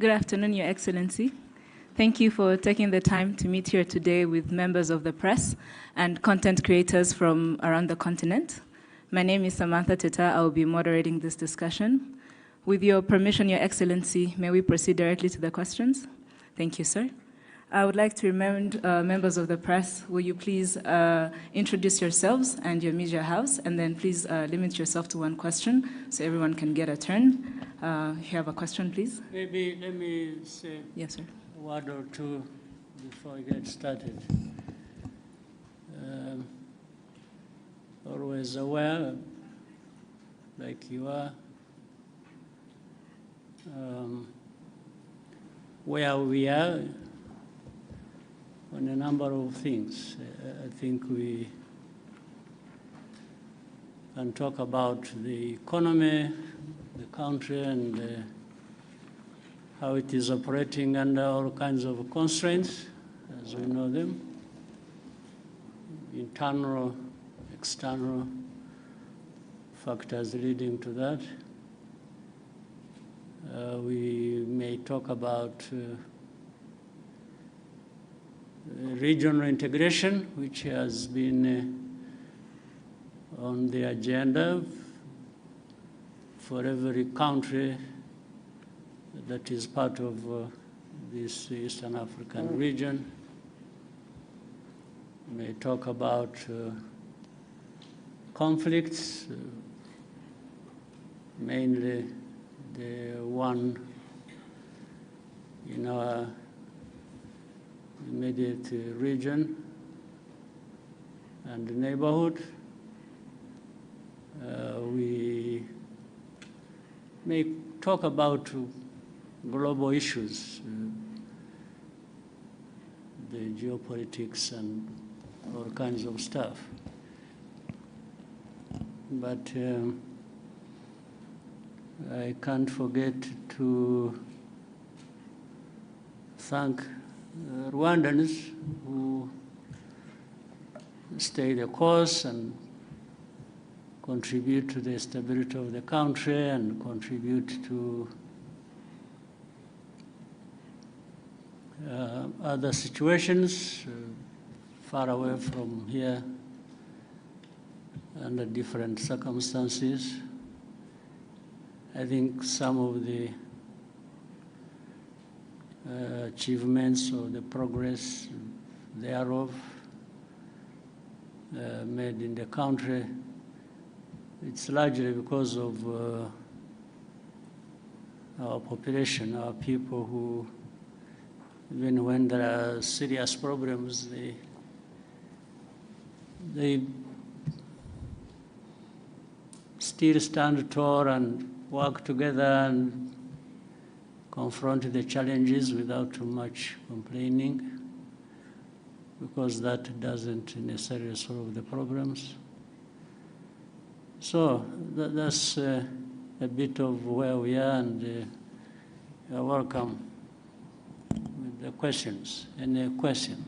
Good afternoon, Your Excellency. Thank you for taking the time to meet here today with members of the press and content creators from around the continent. My name is Samantha Teta. I will be moderating this discussion. With your permission, Your Excellency, may we proceed directly to the questions? Thank you, sir. I would like to remind members of the press, will you please introduce yourselves and your media house, and then please limit yourself to one question so everyone can get a turn. If you have a question, please. Maybe let me say yes, sir. A word or two before I get started. Always aware, like you are, where we are on a number of things. I think we can talk about the economy, the country, and how it is operating under all kinds of constraints, as we know them, internal, external factors leading to that. We may talk about regional integration, which has been on the agenda for every country that is part of this Eastern African region. We may talk about conflicts, mainly the one in our immediate region and the neighborhood. We may talk about global issues, the geopolitics and all kinds of stuff. But I can't forget to thank Rwandans who stay the course and contribute to the stability of the country and contribute to other situations far away from here under different circumstances. I think some of the achievements or the progress thereof made in the country, it's largely because of our population, our people who, even when there are serious problems, they still stand tall and work together and confront the challenges without too much complaining, because that doesn't necessarily solve the problems. So that's a bit of where we are, and you're welcome with the questions. Any question?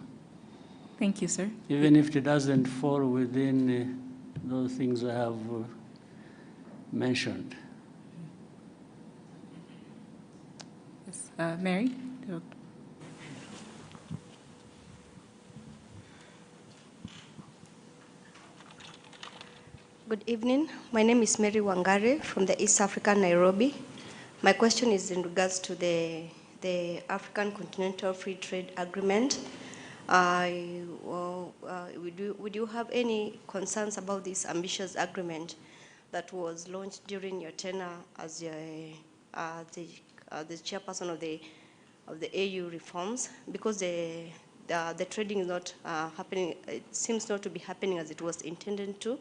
Thank you, sir. Even if it doesn't fall within those things I have mentioned. Yes, Mary? Good evening. My name is Mary Wangare from the East Africa, Nairobi. My question is in regards to the African Continental Free Trade Agreement. Would you have any concerns about this ambitious agreement that was launched during your tenure as the chairperson of the AU reforms? Because the trading is not happening, it seems not to be happening as it was intended to.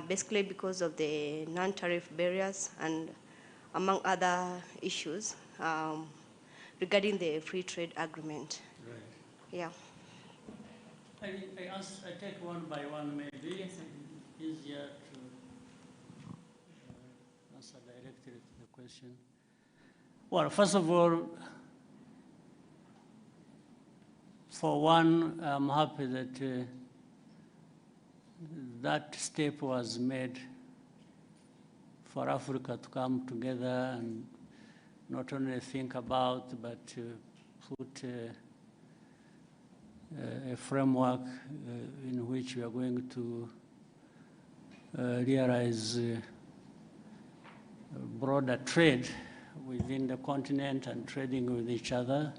Basically because of the non-tariff barriers and among other issues regarding the free trade agreement. Right. Yeah. I take one by one, maybe. Yes, easier to answer directly to the question. Well, first of all, for one, I'm happy that that step was made for Africa to come together and not only think about, but put a framework in which we are going to realize broader trade within the continent and trading with each other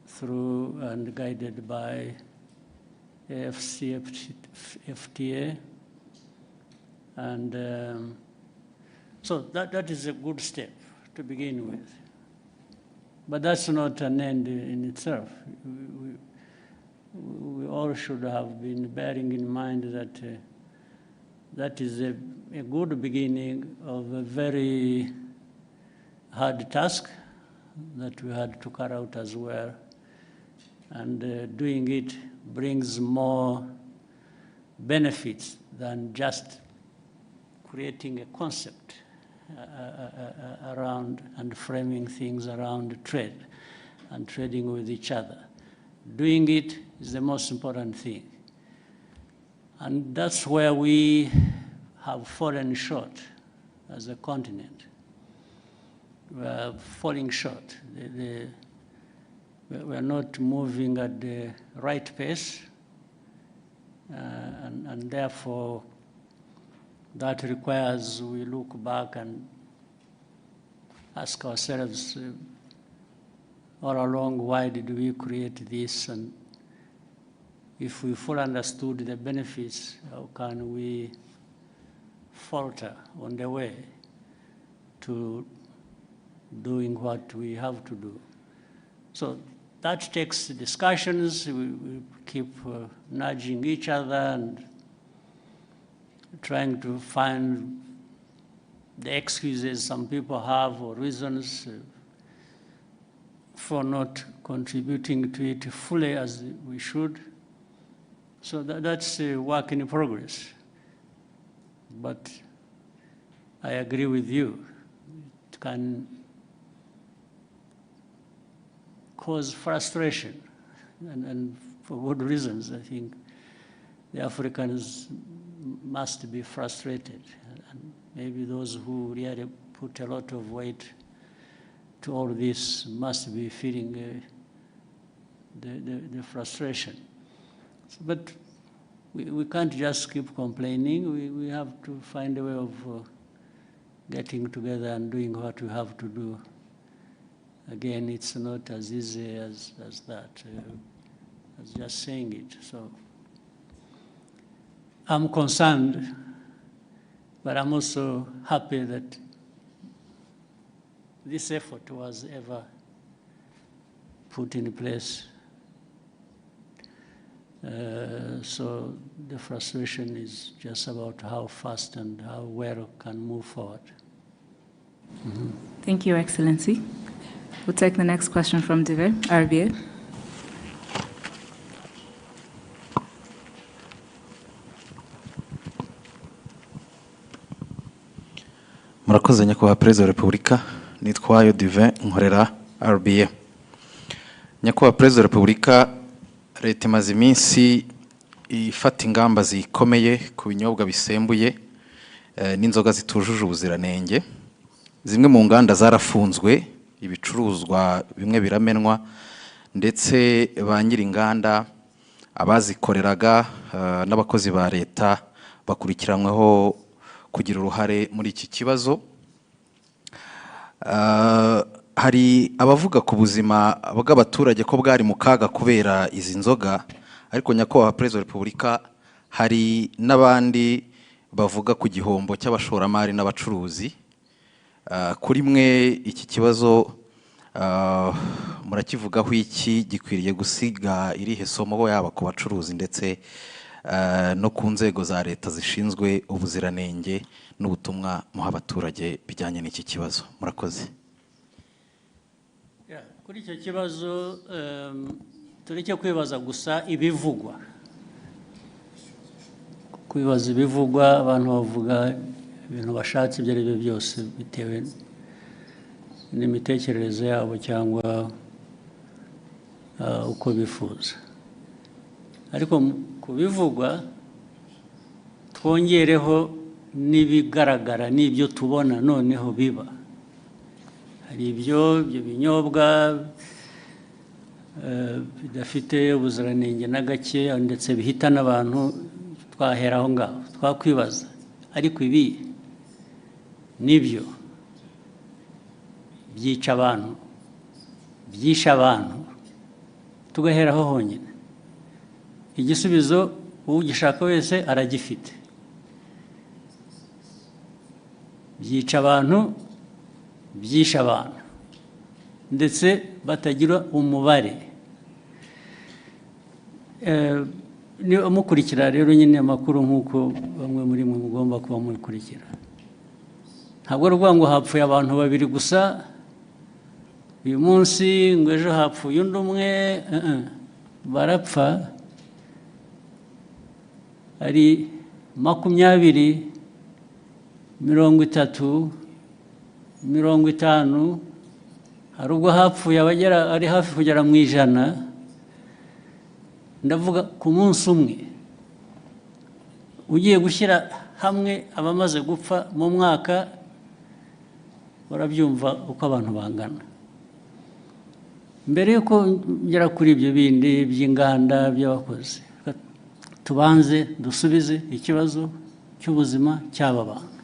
through and guided by AFCFTA. And so that is a good step to begin with. But that's not an end in itself. We all should have been bearing in mind that that is a good beginning of a very hard task that we had to carry out as well. And doing it brings more benefits than just creating a concept around and framing things around trade and trading with each other. Doing it is the most important thing. And that's where we have fallen short as a continent. We are falling short. We are not moving at the right pace, and therefore that requires we look back and ask ourselves all along, why did we create this? And if we fully understood the benefits, how can we falter on the way to doing what we have to do? So that takes discussions. We keep nudging each other and trying to find the excuses some people have or reasons for not contributing to it fully as we should. So that's a work in progress. But I agree with you. It can cause frustration, and for good reasons. I think the Africans must be frustrated, and maybe those who really put a lot of weight to all this must be feeling the frustration. But we can't just keep complaining. We have to find a way of getting together and doing what we have to do. Again, it's not as easy as that, as just saying it. So I'm concerned, but I'm also happy that this effort was ever put in place. So the frustration is just about how fast and how well can move forward. Mm-hmm. Thank you, Excellency. We'll take the next question from Dive, RBA. Murakoze nyakubahwa Perezida wa Repubulika, nitwayo Dive nkorera RBA. Nyakubahwa Perezida wa Repubulika, leta imaze iminsi ifata ingamba zikomeye ku binyobwa bisembuye n'inzoga zitujuje ubuziranenge. Zimwe mu nganda zarafunzwe, ibicuruzwa bimwe biramenwa, ndetse ba nyiri inganda abazikoreraga n'abakozi ba leta bakurikiranweho kugira uruhare muri iki kibazo. Hari abavuga ku buzima bw'abaturage ko bwari mu kaga kubera izi nzoga, ariko nyakubahwa Perezida wa Repubulika, hari n'abandi bavuga ku gihombo cy'abashoramari n'abacuruzi. Kuri mwe iki kibazo murakivugaho iki? Gikwiriye gusiga irihe somo yaba ku bacuruzi ndetse no ku nzego za leta zishinzwe ubuziranenge n'ubutumwa muha abaturage bijyanye n'iki kibazo? Murakoze. Kuri icyo kibazo tureke kwibaza gusa ibivugwa. Kwibaza ibivugwa, abantu bavuga ibintu bashatse ibyo ari byo byose bitewe n'imitekerereze yabo cyangwa uko bifuza. Ariko kubivugwa twongereho n'ibigaragara n'ibyo tubona noneho biba. hari ibyo binyobwa bidafite ubuziranenge na gake ndetse bihitana abantu, twahera aho ngaho twakwibaza, ariko ibi nibyo byica abantu, byisha abantu, tugahera aho honyine. Igisubizo ugishaka wese aragifite. Byica abantu, byisha abantu, ndetse batagira umubare. Niba mukurikira rero nyine amakuru nk'uko bamwe muri mwe mugomba kuba mukurikira, ntabwo ari ukuvuga ngo hapfuye abantu babiri gusa uyu munsi, ngo ejo hapfuye undi umwe. Barapfa ari 20, 30, 50, hari ubwo hapfuye abagera ari hafi kugera mu 100. Ndavuga ku munsi umwe. Ugiye gushyira hamwe abamaze gupfa mu mwaka, barabyumva uko abantu bangana. Mbere yuko ngera kuri ibyo bindi by'inganda by'abakozi, tubanze dusubize ikibazo cy'ubuzima cy'aba bantu.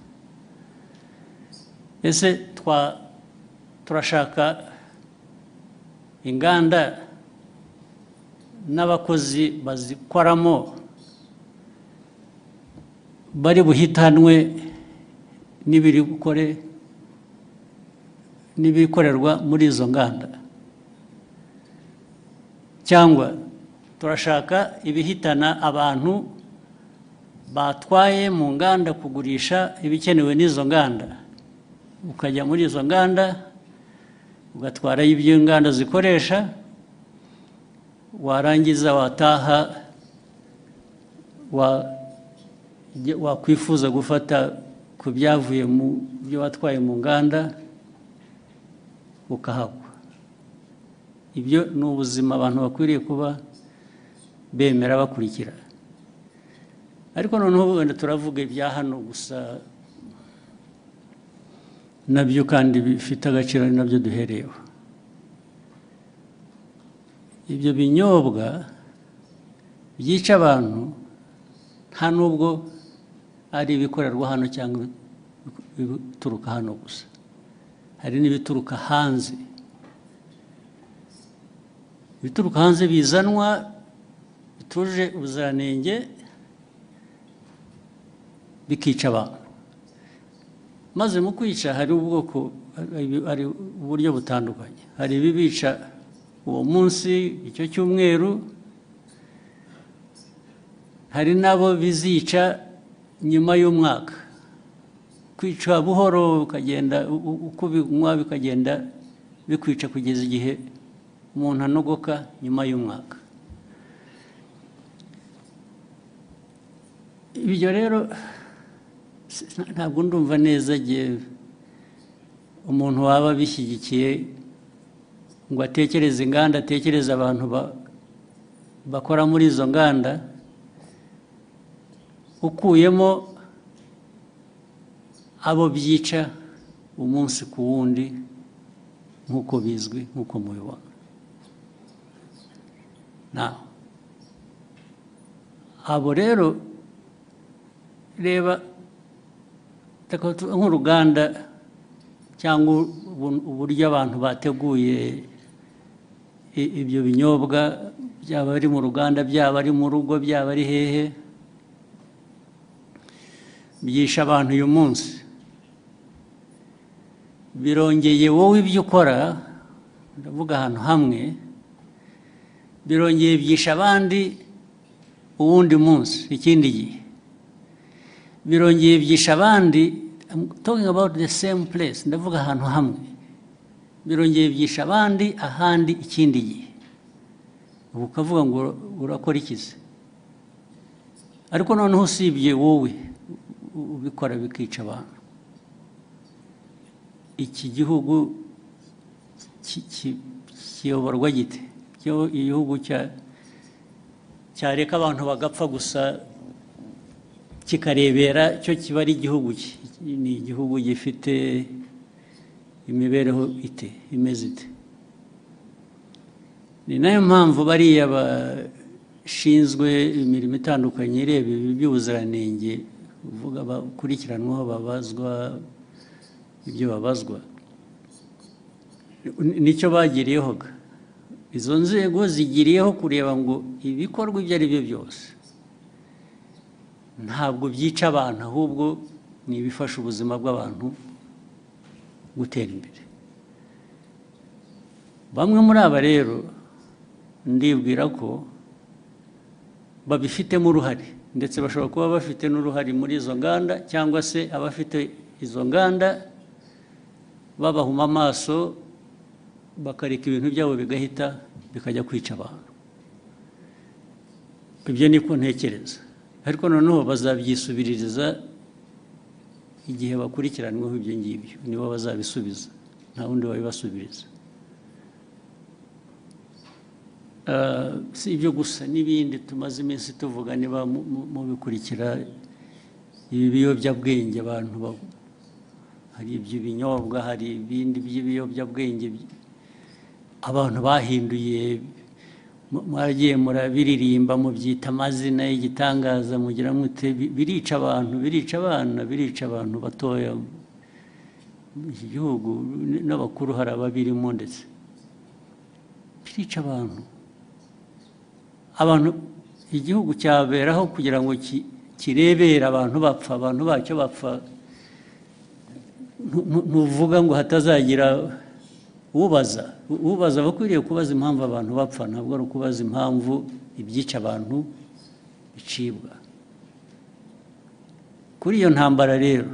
Ese turashaka inganda n'abakozi bazikoramo bari buhitanwe n'ibikorerwa muri izo nganda, cyangwa turashaka ibihitana abantu batwaye mu nganda kugurisha ibikenewe n'izo nganda, ukajya muri izo nganda ugatwarayo ibyo inganda zikoresha, warangiza wataha wakwifuza gufata ku byavuye mu byo watwaye mu nganda ukahagwa. Ibyo ni ubuzima abantu bakwiriye kuba bemera bakurikira. Ariko noneho wenda turavuga ibya hano gusa, nabyo kandi bifite agaciro, ni nabyo duhereyeho. Ibyo binyobwa byica abantu nta nubwo ari ibikorerwa hano cyangwa ibituruka hano gusa, hari n'ibituruka hanze. Ibituruka hanze bizanwa bituje ubuziranenge bikica abantu. Maze mu kwica hari uburyo butandukanye. Hari ibibica uwo munsi, icyo cyumweru, hari nabo bizica nyuma y'umwaka. Kwica buhoro ukagenda uko binywa bikagenda bikwica kugeza igihe umuntu anogoka nyuma y'umwaka. Ibyo rero ntabwo ndumva neza igihe umuntu waba bishyigikiye ngo atekereze inganda, atekereze abantu bakora muri izo nganda, ukuyemo abo byica umunsi ku wundi nk'uko bizwi, nk'uko mubibona. Abo rero reba nk'uruganda cyangwa uburyo abantu bateguye ibyo binyobwa, byaba ari mu ruganda, byaba ari mu rugo, byaba ari hehe, byisha abantu uyu munsi. Birongeye wowe ibyo ukora, ndavuga ahantu hamwe, birongeye byisha abandi uwundi munsi, ikindi gihe. Birongeye byisha abandi, I'm talking about the same place, ndavuga ahantu hamwe. Birongeye byisha abandi ahandi ikindi gihe. Ubu ukavuga ngo urakora ikize. Ariko noneho usibye wowe ubikora bikica abantu, iki gihugu kiyoborwa gite? Igihugu cyareka abantu bagapfa gusa kikarebera cyo kiba ari igihugu? Ni igihugu gifite imibereho ite imeze ite. Ni nayo mpamvu bariya bashinzwe imirimo itandukanye ireba iby'ubuziranenge uvuga bakurikiranwaho babazwa ibyo babazwa nicyo bagiriyeho. Izo nzego zigiriyeho kureba ngo ibikorwa ibyo ari byo byose ntabwo byica abantu, ahubwo ni ibifasha ubuzima bw'abantu gutera imbere. Bamwe muri aba rero ndibwira ko babifitemo uruhare, ndetse bashobora kuba bafite n'uruhare muri izo nganda, cyangwa se abafite izo nganda babahuma amaso bakareka ibintu byabo bigahita bikajya kwica abantu. Ibyo niko ntekereza, ariko noneho bazabyisubiririza igihe bakurikiranweho ibyo ngibyo, nibo bazabisubiza, nta wundi wabibasubiriza. Si ibyo gusa, n'ibindi tumaze iminsi tuvuga, niba mubikurikira ibi biyobyabwenge, abantu hari iby'ibinyobwa, hari ibindi by'ibiyobyabwenge abantu bahinduye, mwaragiye murabiririmba mubyita amazina y'igitangaza, mugira mute, birica abantu, birica abana, birica abantu batoya. Iki gihugu n'abakuru hari ababirimo, ndetse birica abantu igihugu cyaberaho kugira ngo kirebere abantu bapfa, abantu bacyo bapfa. Ntuvuga ngo hatazagira ubaza bakwiriye kubaza impamvu abantu bapfa, ntabwo ari ukubaza impamvu ibyica abantu bicibwa. Kuri iyo ntambara rero,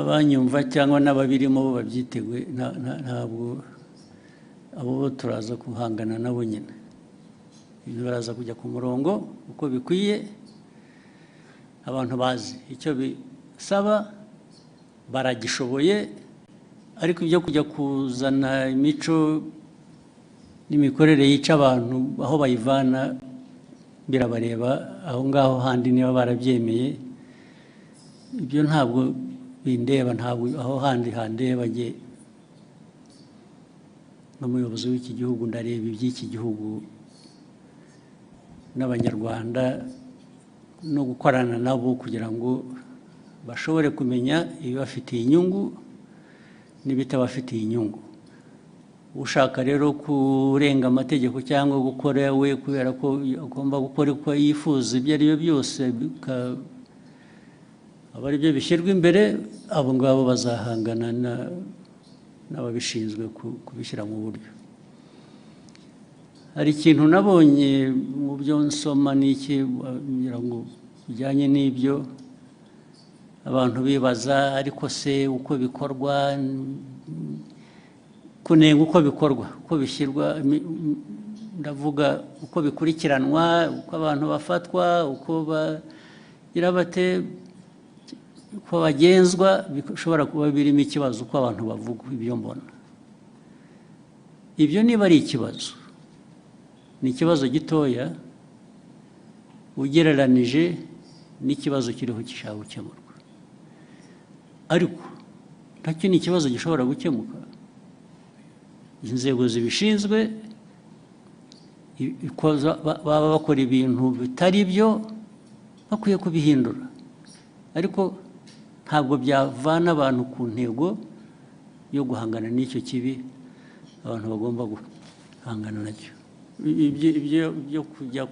abanyumva cyangwa n'ababirimo bo babyiteguye, ntabwo abo turaza guhangana nabo nyine. Ibintu baraza kujya ku murongo uko bikwiye, abantu bazi icyo bisaba, baragishoboye. Ariko ibyo kujya kuzana imico n'imikorere yica abantu aho bayivana birabareba aho ngaho handi, niba barabyemeye. Ibyo ntabwo bindeba, ntabwo aho handi handeba. Jye n'umuyobozi w'iki gihugu ndareba iby'iki gihugu n'abanyarwanda, no gukorana nabo kugira ngo bashobore kumenya ibibafitiye inyungu n'ibitabafitiye inyungu. Ushaka rero kurenga amategeko cyangwa gukora we kubera ko agomba gukora uko yifuza, ibyo ari byo byose aba ari byo bishyirwa imbere, abo ngabo bazahangana n'ababishinzwe kubishyira mu buryo. Hari ikintu nabonye mu byo nsoma n'iki kugira ngo bijyanye n'ibyo abantu bibaza, ariko se uko bikorwa, kunenga uko bikorwa, uko bishyirwa, ndavuga uko bikurikiranwa, uko abantu bafatwa, uko bagira bate, uko bagenzwa, bishobora kuba birimo ikibazo uko abantu bavuga. Ibyo mbona ibyo niba ari ikibazo, ni ikibazo gitoya ugereranije n'ikibazo kiriho gishaka gukemurwa, ariko nacyo ni ikibazo gishobora gukemuka. Inzego zibishinzwe baba bakora ibintu bitari byo, bakwiye kubihindura, ariko ntabwo byavana abantu ku ntego yo guhangana n'icyo kibi abantu bagomba guhangana nacyo. Ibyo kujya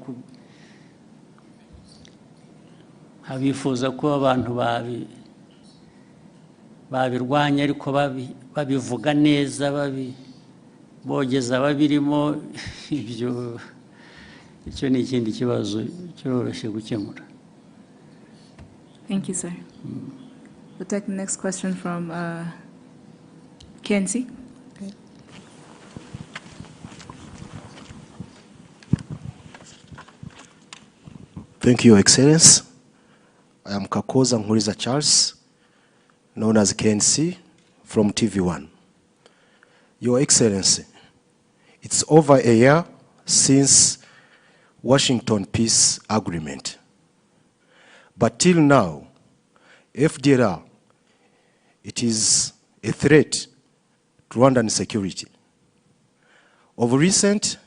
abifuza ko abantu babirwanya, ariko babivuga neza, bogeza babirimo, icyo ni ikindi kibazo cyoroshye gukemura. Thank you, sir. We'll take the next question from Kensi. Okay. Thank you, Your Excellency. I am Kakoza Nkuriza Charles, known as KNC, from TV1. Your Excellency, it's over a year since Washington Peace Agreement. But till now, FDLR it is a threat to Rwandan security. Of recent,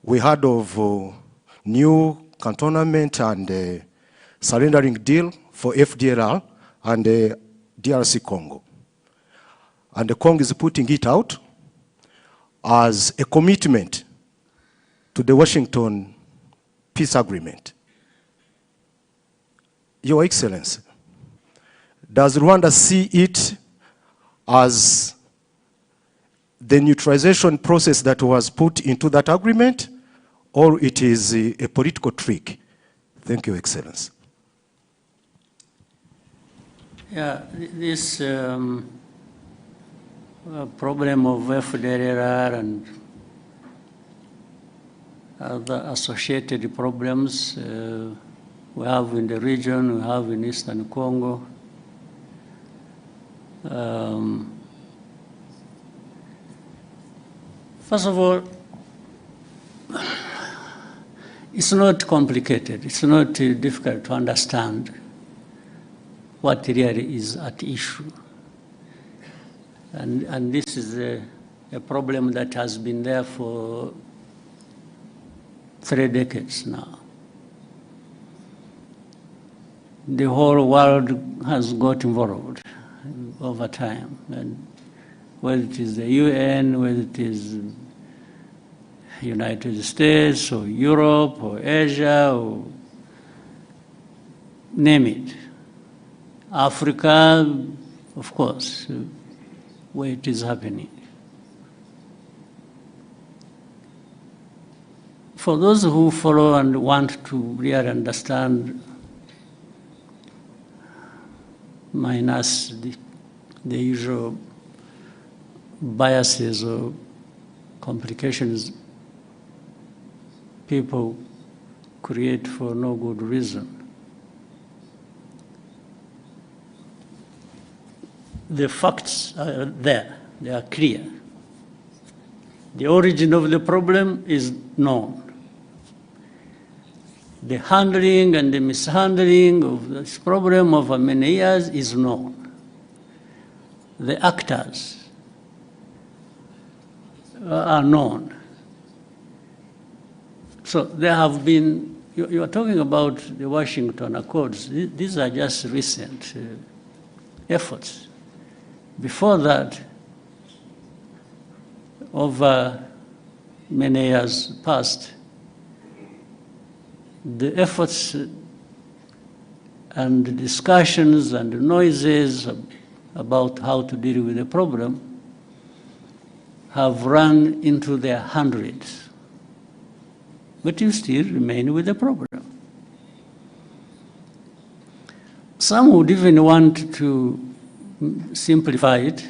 we heard of new cantonment and surrendering deal for FDLR and DRC Congo. And the Congo is putting it out as a commitment to the Washington peace agreement. Your Excellency, does Rwanda see it as the neutralization process that was put into that agreement, or it is a political trick? Thank you, Excellency. Yeah, this problem of FDLR and other associated problems we have in the region, we have in Eastern Congo. First of all, it's not complicated. It's not difficult to understand what really is at issue. And this is a problem that has been there for 3 decades now. The whole world has got involved over time, and whether it is the UN, whether it is United States or Europe or Asia or name it. Africa, of course, where it is happening. For those who follow and want to really understand, minus the usual biases or complications people create for no good reason. The facts are there, they are clear. The origin of the problem is known. The handling and the mishandling of this problem over many years is known. The actors are known. So there have been, you are talking about the Washington Accords. These are just recent efforts. Before that, over many years past, the efforts and the discussions and the noises about how to deal with the problem have run into their hundreds. But you still remain with the problem. Some would even want to simplify it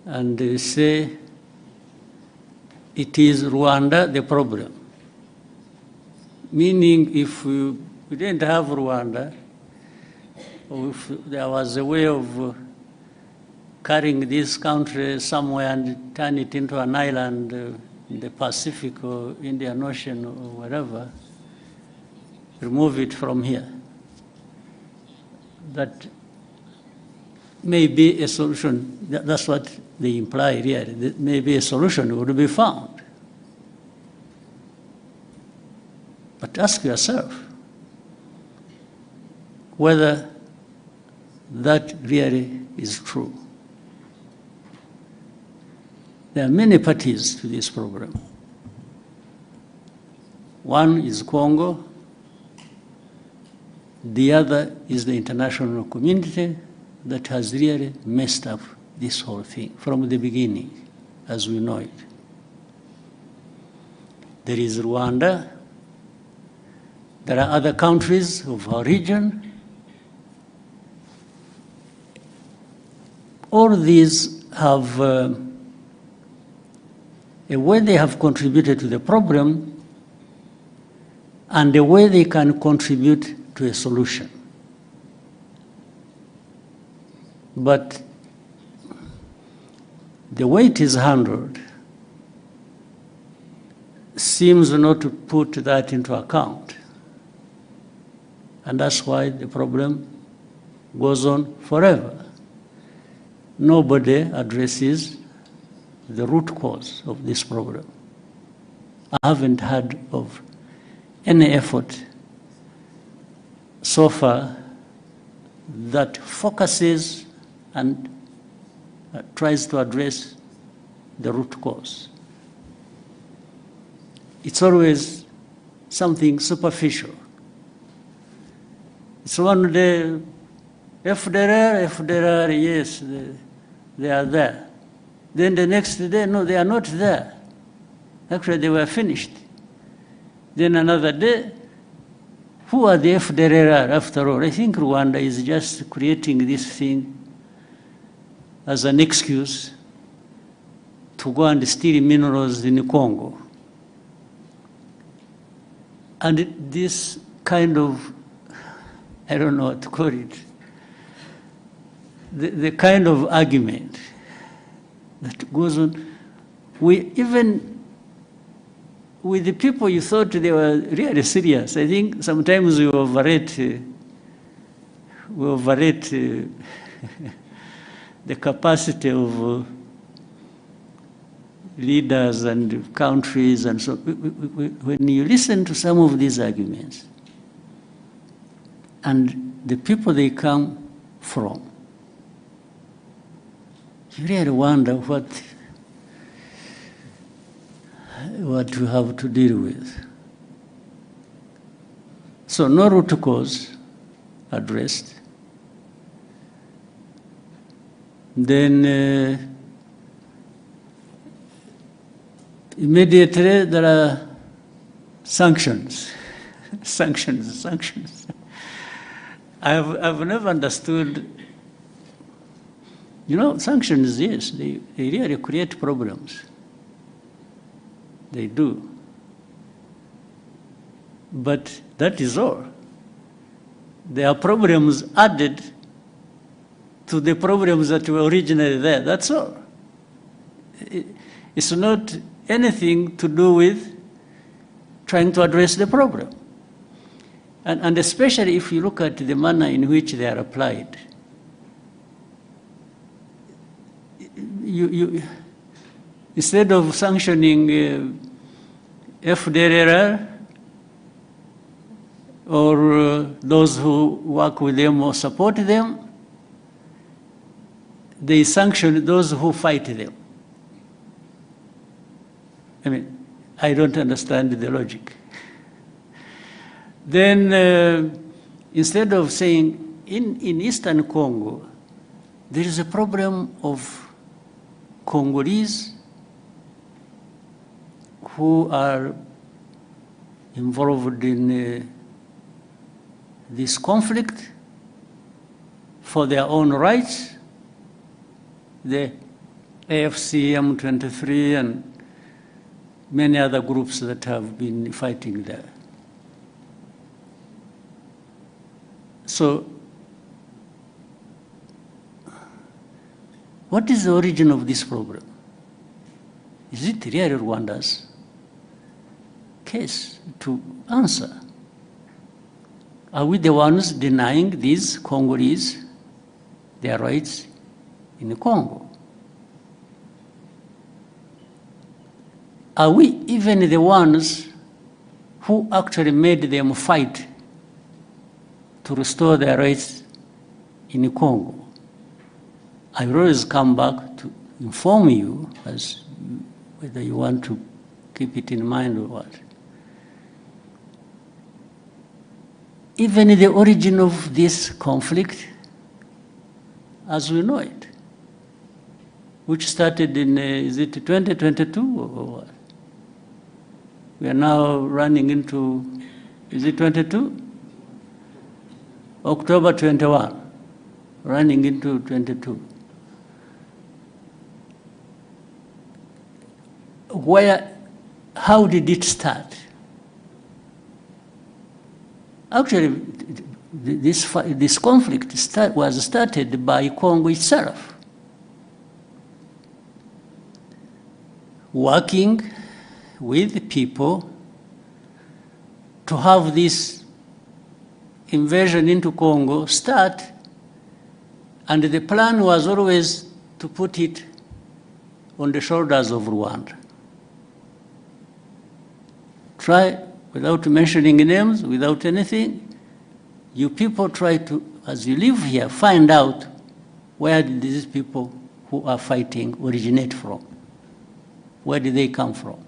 and say it is Rwanda the problem. Meaning if we didn't have Rwanda, or if there was a way of carrying this country somewhere and turn it into an island in the Pacific or Indian Ocean or wherever, remove it from here. That may be a solution. That's what they imply here. That maybe a solution would be found. But ask yourself whether that really is true. There are many parties to this program. One is Congo, the other is the international community that has really messed up this whole thing from the beginning, as we know it. There is Rwanda, there are other countries of our region. All these have a way they have contributed to the problem and a way they can contribute to a solution. But the way it is handled seems not to put that into account. And that's why the problem goes on forever. Nobody addresses the root cause of this problem. I haven't heard of any effort so far that focuses and tries to address the root cause. It's always something superficial. It's one day, FDR, yes, they are there. Then the next day, no, they are not there. Actually, they were finished. Then another day, who are the FDR after all? I think Rwanda is just creating this thing as an excuse to go and steal minerals in Congo. And this kind of, I don't know what to call it, the kind of argument that goes on, even with the people you thought they were really serious. I think sometimes we overrate the capacity of leaders and countries and so. When you listen to some of these arguments and the people they come from, you really wonder what you have to deal with. So no root cause addressed. Then immediately there are sanctions. sanctions. I've never understood. You know, sanctions, yes, they really create problems. They do. But that is all. There are problems added to the problems that were originally there. That's all. It's not anything to do with trying to address the problem. And especially if you look at the manner in which they are applied. Instead of sanctioning FDR or those who work with them or support them, they sanction those who fight them. I mean, I don't understand the logic. Then instead of saying, in Eastern Congo, there is a problem of Congolese who are involved in this conflict for their own rights, the AFC, M23, and many other groups that have been fighting there. So, what is the origin of this problem? Is it really Rwanda's case to answer? Are we the ones denying these Congolese their rights in Congo? Are we even the ones who actually made them fight to restore their rights in Congo? I will always come back to inform you as whether you want to keep it in mind or what. Even the origin of this conflict, as we know it, which started in, is it 2022 or what? We are now running into, is it 22? October 21, running into 22. How did it start? Actually, this conflict was started by Congo itself, working with people to have this invasion into Congo start And the plan was always to put it on the shoulders of Rwanda. Try, without mentioning names, without anything, you people try to, as you live here, find out where did these people who are fighting originate from. Where did they come from?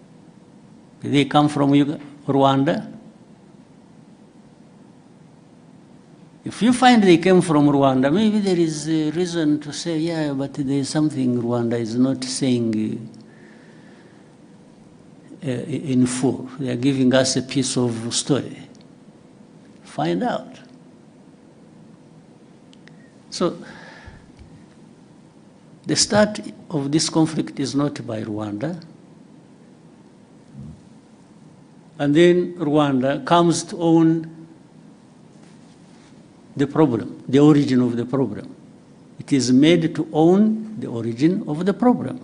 Did they come from Rwanda? If you find they came from Rwanda, maybe there is a reason to say, yeah, but there is something Rwanda is not saying in full. They are giving us a piece of story. Find out. So, the start of this conflict is not by Rwanda. And then Rwanda comes to own the problem, the origin of the problem. It is made to own the origin of the problem.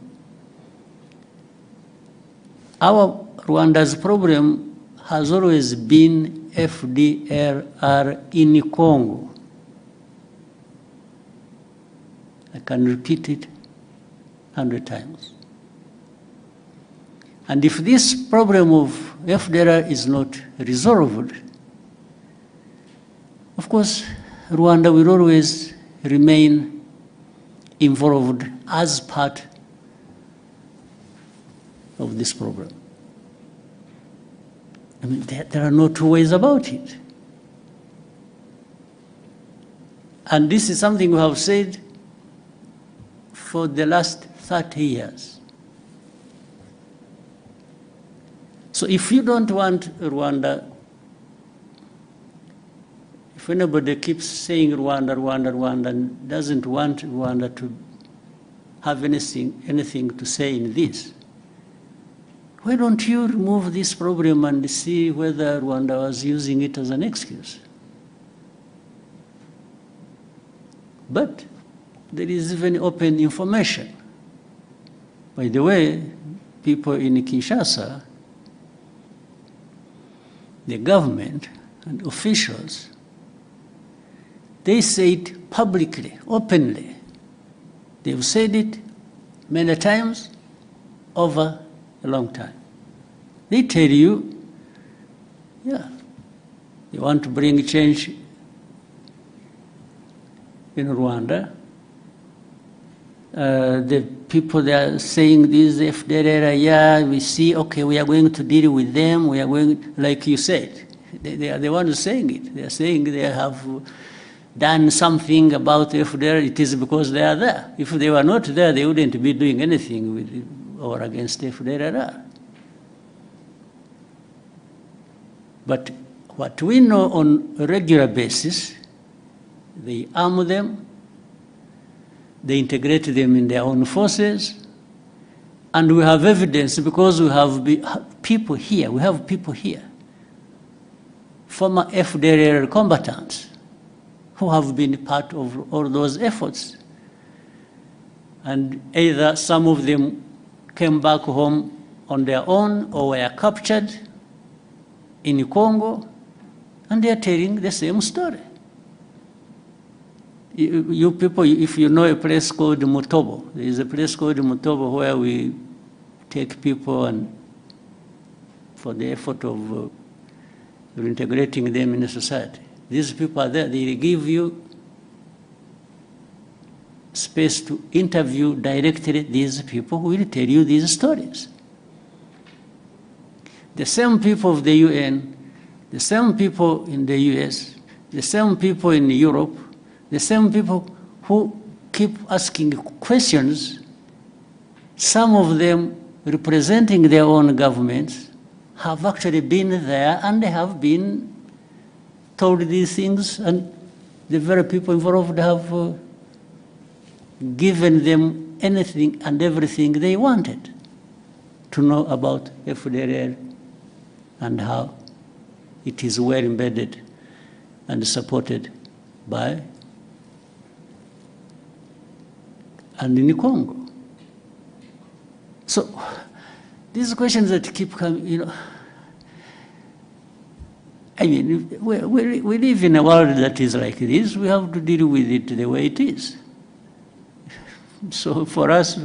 Our Rwanda's problem has always been FDLR in Congo. I can repeat it 100 times. And if this problem of FDLR is not resolved, of course, Rwanda will always remain involved as part of this problem. I mean, there are no two ways about it. And this is something we have said for the last 30 years. So if you don't want Rwanda, if anybody keeps saying Rwanda, Rwanda, Rwanda, and doesn't want Rwanda to have anything to say in this, why don't you remove this problem and see whether Rwanda was using it as an excuse? But there is even open information. By the way, people in Kinshasa, the government and officials, they say it publicly, openly. They've said it many times over a long time. They tell you, yeah, they want to bring change in Rwanda. The people that are saying this, FDLR, yeah, we see, okay, we are going to deal with them, we are going, like you said, they are the ones saying it. They are saying they have done something about FDLR, it is because they are there. If they were not there, they wouldn't be doing anything with or against FDLR. But what we know on a regular basis, they arm them, they integrate them in their own forces, and we have evidence because we have people here, former FDLR combatants who have been part of all those efforts. And either some of them came back home on their own or were captured in Congo, and they are telling the same story. You people, if you know a place called Mutobo, there is a place called Mutobo where we take people and for the effort of reintegrating them in the society. These people are there, they give you space to interview directly these people who will tell you these stories. The same people of the UN, the same people in the US, the same people in Europe, the same people who keep asking questions, some of them representing their own governments, have actually been there and they have been told these things, and the very people involved have given them anything and everything they wanted to know about FDLR and how it is well embedded and supported by and in Congo. So these questions that keep coming, you know, I mean, we live in a world that is like this. We have to deal with it the way it is. So for us,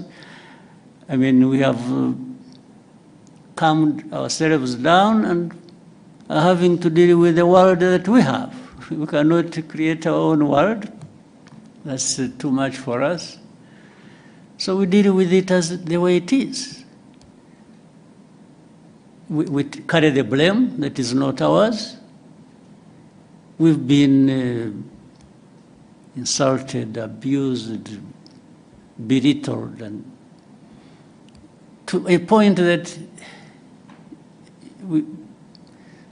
I mean, we have calmed ourselves down and are having to deal with the world that we have. We cannot create our own world. That's too much for us. So we deal with it as the way it is. We carry the blame that is not ours. We've been insulted, abused, belittled, and to a point that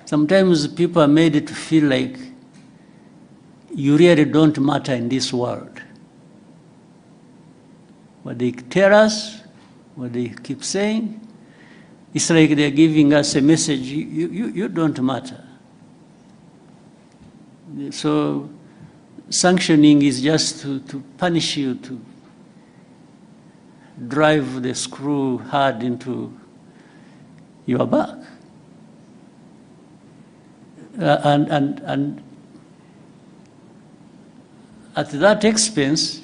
sometimes people are made to feel like you really don't matter in this world. What they tell us, what they keep saying, it's like they're giving us a message, you don't matter. So sanctioning is just to punish you, to drive the screw hard into your back. And at that expense,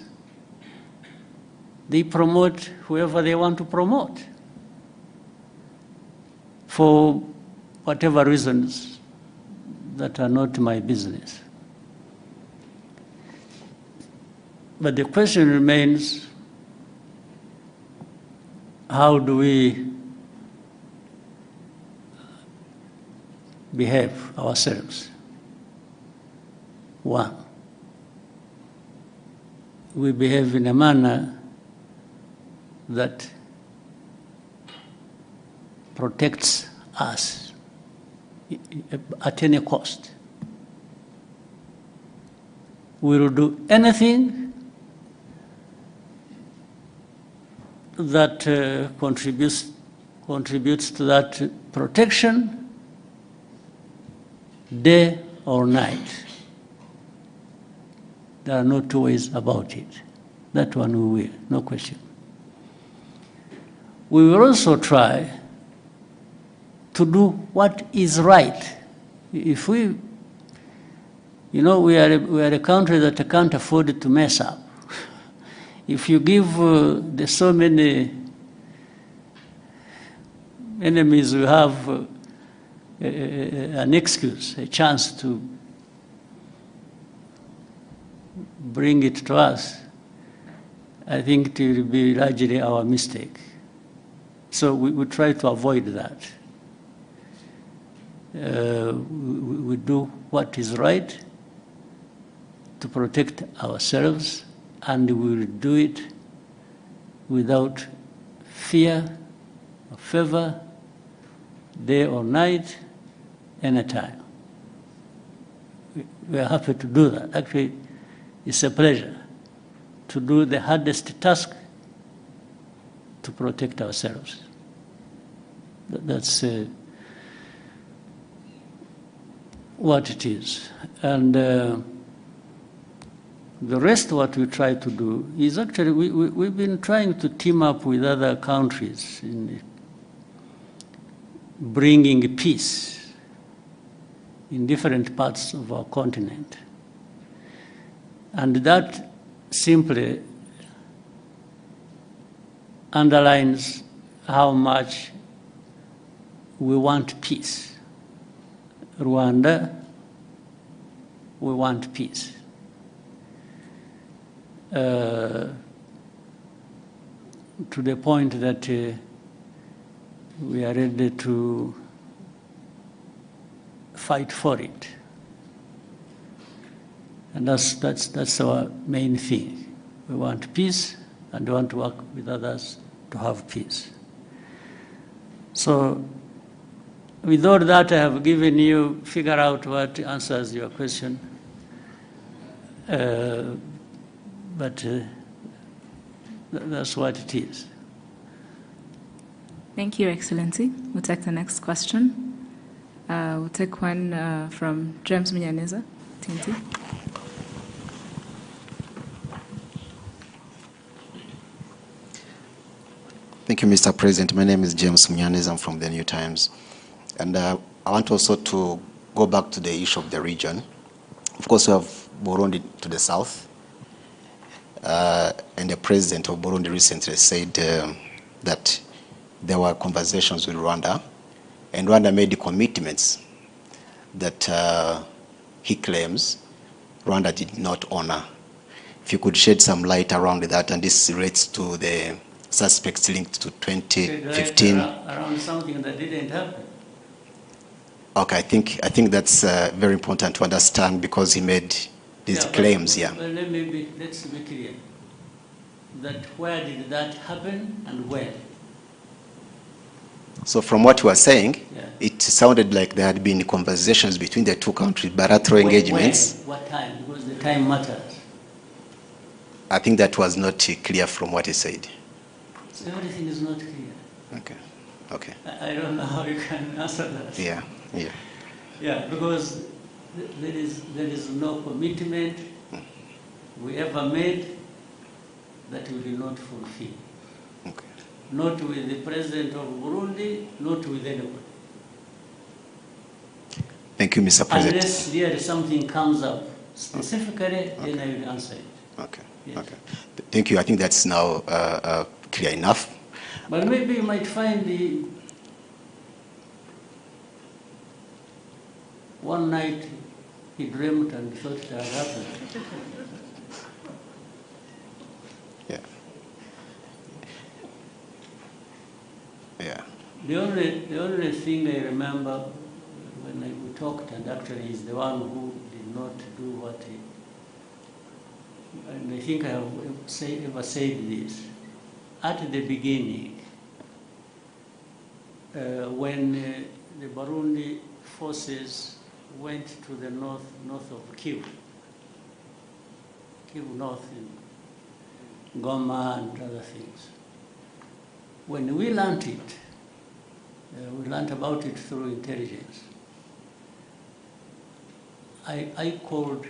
they promote whoever they want to promote for whatever reasons that are not my business. But the question remains, how do we behave ourselves? One, we behave in a manner that protects us at any cost. We will do anything that contributes to that protection, day or night. There are no two ways about it. That one we will, no question. We will also try to do what is right. If we, you know, we are a country that can't afford to mess up. If you give the so many enemies we have an excuse, a chance to bring it to us, I think it will be largely our mistake. So we try to avoid that. We do what is right to protect ourselves, and we will do it without fear or favor, day or night, anytime. We are happy to do that. Actually, it's a pleasure to do the hardest task to protect ourselves. That's what it is. And the rest, what we try to do is actually, we've been trying to team up with other countries in bringing peace in different parts of our continent. And that simply underlines how much we want peace. Rwanda, we want peace. To the point that we are ready to fight for it. And that's our main thing. We want peace, and we want to work with others to have peace. So with all that I have given you, figure out what answers your question. But that's what it is. Thank you, Excellency. We'll take the next question. We'll take one from James Munyaneza, TNT. Thank you, Mr. President. My name is James Munyaneza. I'm from the New Times. And I want also to go back to the issue of the region. Of course, we have Burundi to the south. and the president of Burundi recently said that there were conversations with Rwanda, and Rwanda made the commitments that he claims Rwanda did not honor. If you could shed some light around that, and this relates to the suspects linked to 2015. Around something that didn't happen. Okay, I think that's very important to understand because he made these claims. Well, let's be clear. That where did that happen and when? So from what you were saying, it sounded like there had been conversations between the two countries, bilateral engagements. When? What time? Because the time matters. I think that was not clear from what he said. So everything is not clear. Okay. Okay. I don't know how you can answer that. Yeah. Yeah. Yeah, because there is no commitment we ever made that we will not fulfill. Okay. Not with the president of Burundi, not with anyone. Thank you, Mr. President. Unless really something comes up specifically, then I will answer it. Okay. Yes. Okay. Thank you. I think that's now clear enough. But maybe you might find one night he dreamt and thought it had happened. Yeah. Yeah. The only thing I remember when we talked, and actually he's the one who did not do what he, and I think I have ever said this, at the beginning, when the Burundi forces went to the north of Kivu North in Goma and other things. When we learned it, we learned about it through intelligence. I called,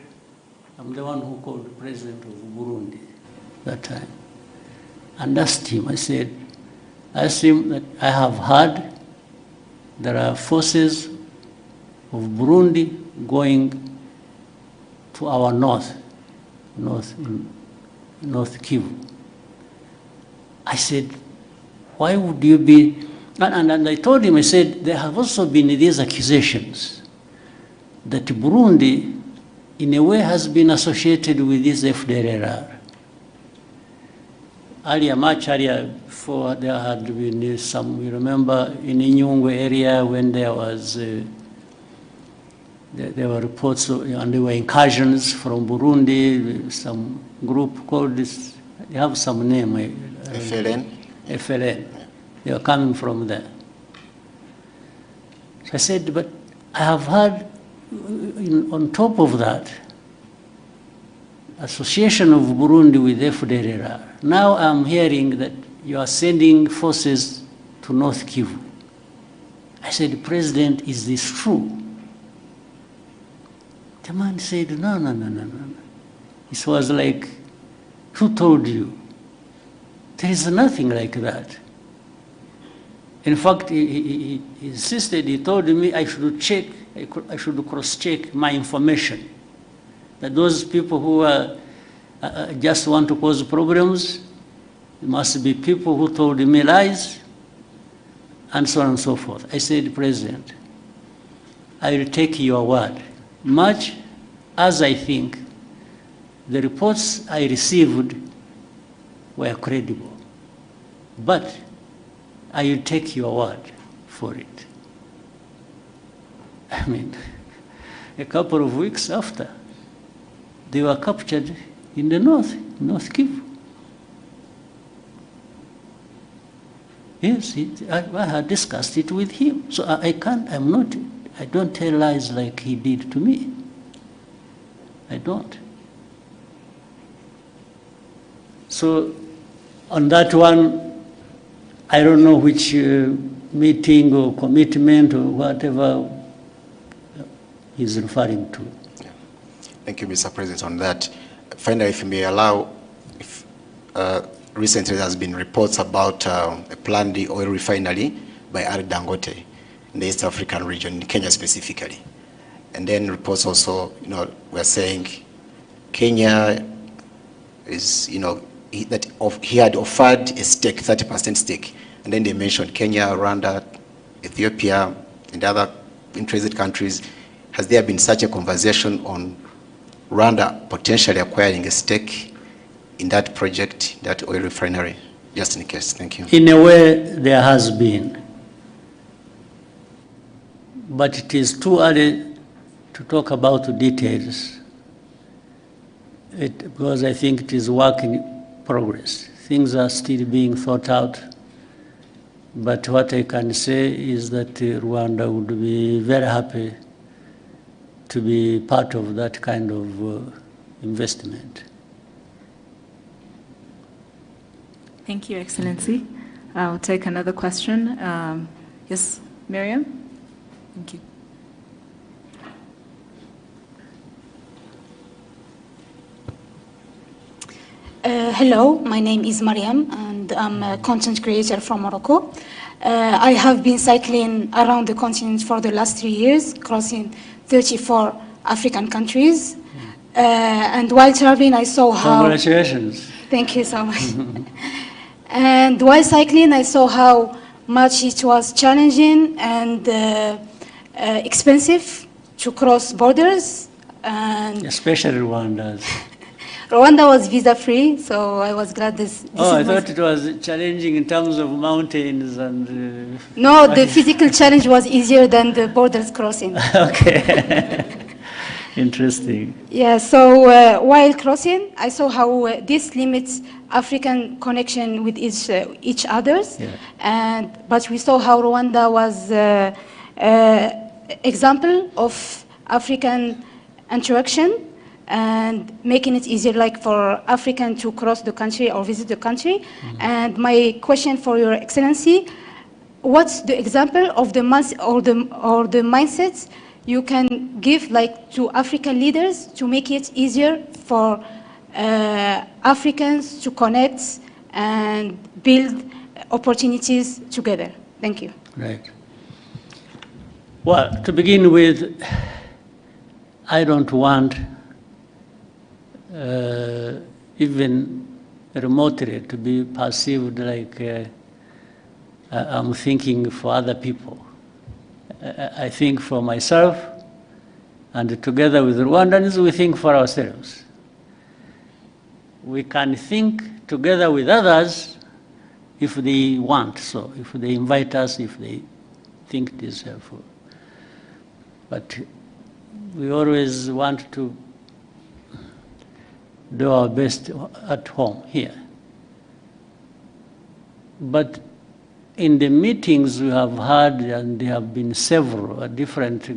I'm the one who called the president of Burundi that time, and asked him, I asked him that I have heard there are forces of Burundi going to our north Kivu. I said, why would you be, and I told him, I said, there have also been these accusations that Burundi, in a way, has been associated with this FDLR. Much earlier, before there had been some, you remember, in Inyungwe area when there was, there were reports and there were incursions from Burundi, some group called this, they have some name. FLN? FLN. They were coming from there. So I said, but I have heard, on top of that, association of Burundi with FDLR. Now I'm hearing that you are sending forces to North Kivu. I said, President, is this true? The man said, no. It was like, who told you? There is nothing like that. In fact, he insisted, he told me I should check, I should cross-check my information. That those people who just want to cause problems, must be people who told me lies, and so on and so forth. I said, President, I will take your word, much as I think the reports I received were credible. But I will take your word for it. I mean, a couple of weeks after, they were captured in the North Kivu. Yes, I had discussed it with him. So I don't tell lies like he did to me. I don't. So on that one, I don't know which meeting or commitment or whatever he's referring to. Yeah. Thank you, Mr. President, on that. Finally, if you may allow, recently there has been reports about a planned oil refinery by Dangote in the East African region, in Kenya specifically. And then reports also, we're saying Kenya is, he had offered a stake, 30% stake, and then they mentioned Kenya, Rwanda, Ethiopia, and other interested countries. Has there been such a conversation on Rwanda potentially acquiring a stake in that project, that oil refinery? Just in case. Thank you. In a way, there has been. But it is too early to talk about the details, because I think it is work in progress. Things are still being thought out. But what I can say is that Rwanda would be very happy to be part of that kind of investment. Thank you, Excellency. I'll take another question. Yes, Miriam? Thank you. Hello, my name is Mariam, and I'm a content creator from Morocco. I have been cycling around the continent for the last 3 years, crossing 34 African countries. And while traveling, I saw how... Congratulations. Thank you so much. And while cycling, I saw how much it was challenging and expensive to cross borders. And especially Rwanda. Rwanda was visa-free, so I was glad this I thought it was challenging in terms of mountains and... No, the physical challenge was easier than the borders crossing. Okay. Interesting. Yeah, so while crossing, I saw how this limits African connection with each others. Yeah. But we saw how Rwanda was example of African interaction and making it easier, like for African to cross the country or visit the country. Mm-hmm. And my question for Your Excellency, what's the example of the the mindsets you can give, like, to African leaders to make it easier for Africans to connect and build opportunities together? Thank you. Right. Well, to begin with, I don't want even remotely to be perceived like I'm thinking for other people. I think for myself, and together with Rwandans, we think for ourselves. We can think together with others if they want so, if they invite us, if they think it is helpful. But we always want to do our best at home here. But in the meetings we have had, and there have been several at different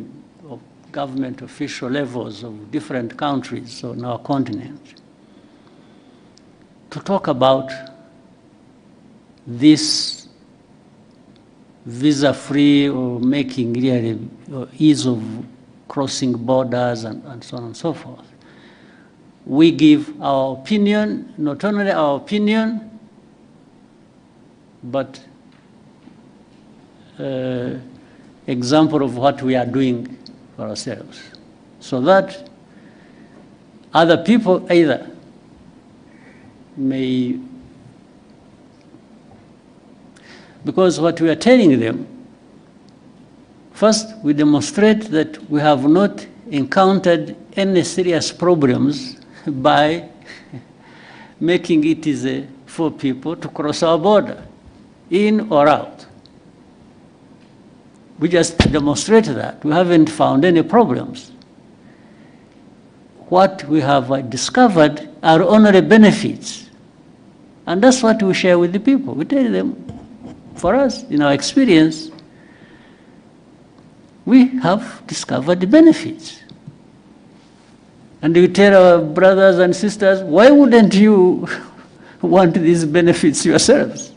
government official levels of different countries on our continent, to talk about this visa-free or making really ease of crossing borders and so on and so forth. We give our opinion, not only our opinion, but example of what we are doing for ourselves, so that other people either may, because what we are telling them, first we demonstrate that we have not encountered any serious problems by making it easy for people to cross our border, in or out. We just demonstrate that. We haven't found any problems. What we have discovered are only benefits. And that's what we share with the people. We tell them, for us, in our experience, we have discovered the benefits. And we tell our brothers and sisters, why wouldn't you want these benefits yourselves?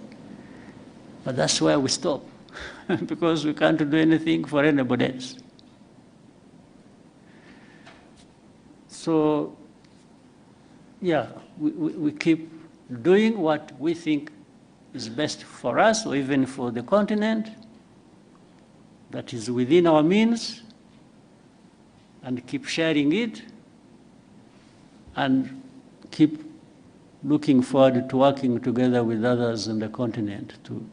But that's where we stop, because we can't do anything for anybody else. So, yeah, we keep doing what we think is best for us, or even for the continent, that is within our means, and keep sharing it, and keep looking forward to working together with others in the continent to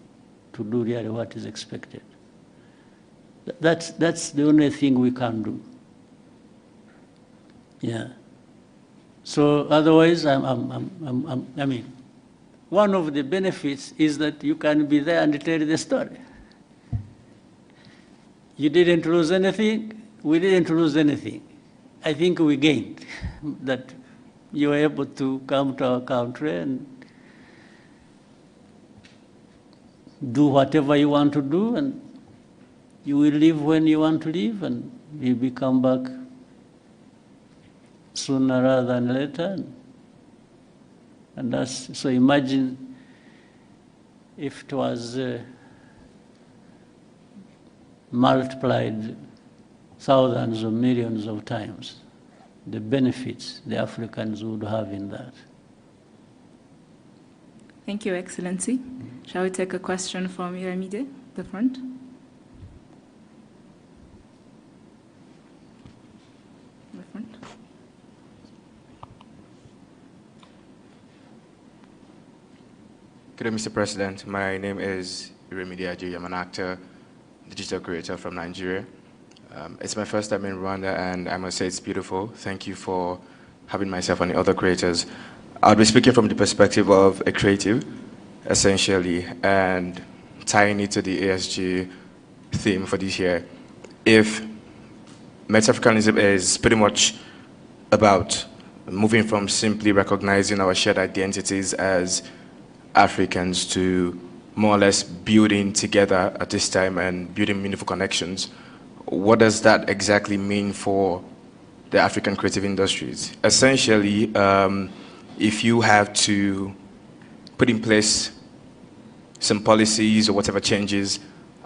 do really what is expected. That's the only thing we can do. Yeah. So otherwise, I mean, one of the benefits is that you can be there and tell the story. You didn't lose anything, we didn't lose anything. I think we gained that you were able to come to our country and do whatever you want to do, and you will leave when you want to leave, and you will come back sooner rather than later. And that's, so imagine if it was multiplied thousands or millions of times, the benefits the Africans would have in that. Thank you, Excellency. Shall we take a question from Iramide, the front? The front. Good day, Mr. President. My name is Iramide. I'm an actor, digital creator from Nigeria. It's my first time in Rwanda, and I must say it's beautiful. Thank you for having myself and the other creators. I'll be speaking from the perspective of a creative, essentially, and tying it to the ASG theme for this year. If Met-Africanism is pretty much about moving from simply recognizing our shared identities as Africans to more or less building together at this time and building meaningful connections, what does that exactly mean for the African creative industries? Essentially, if you have to put in place some policies or whatever changes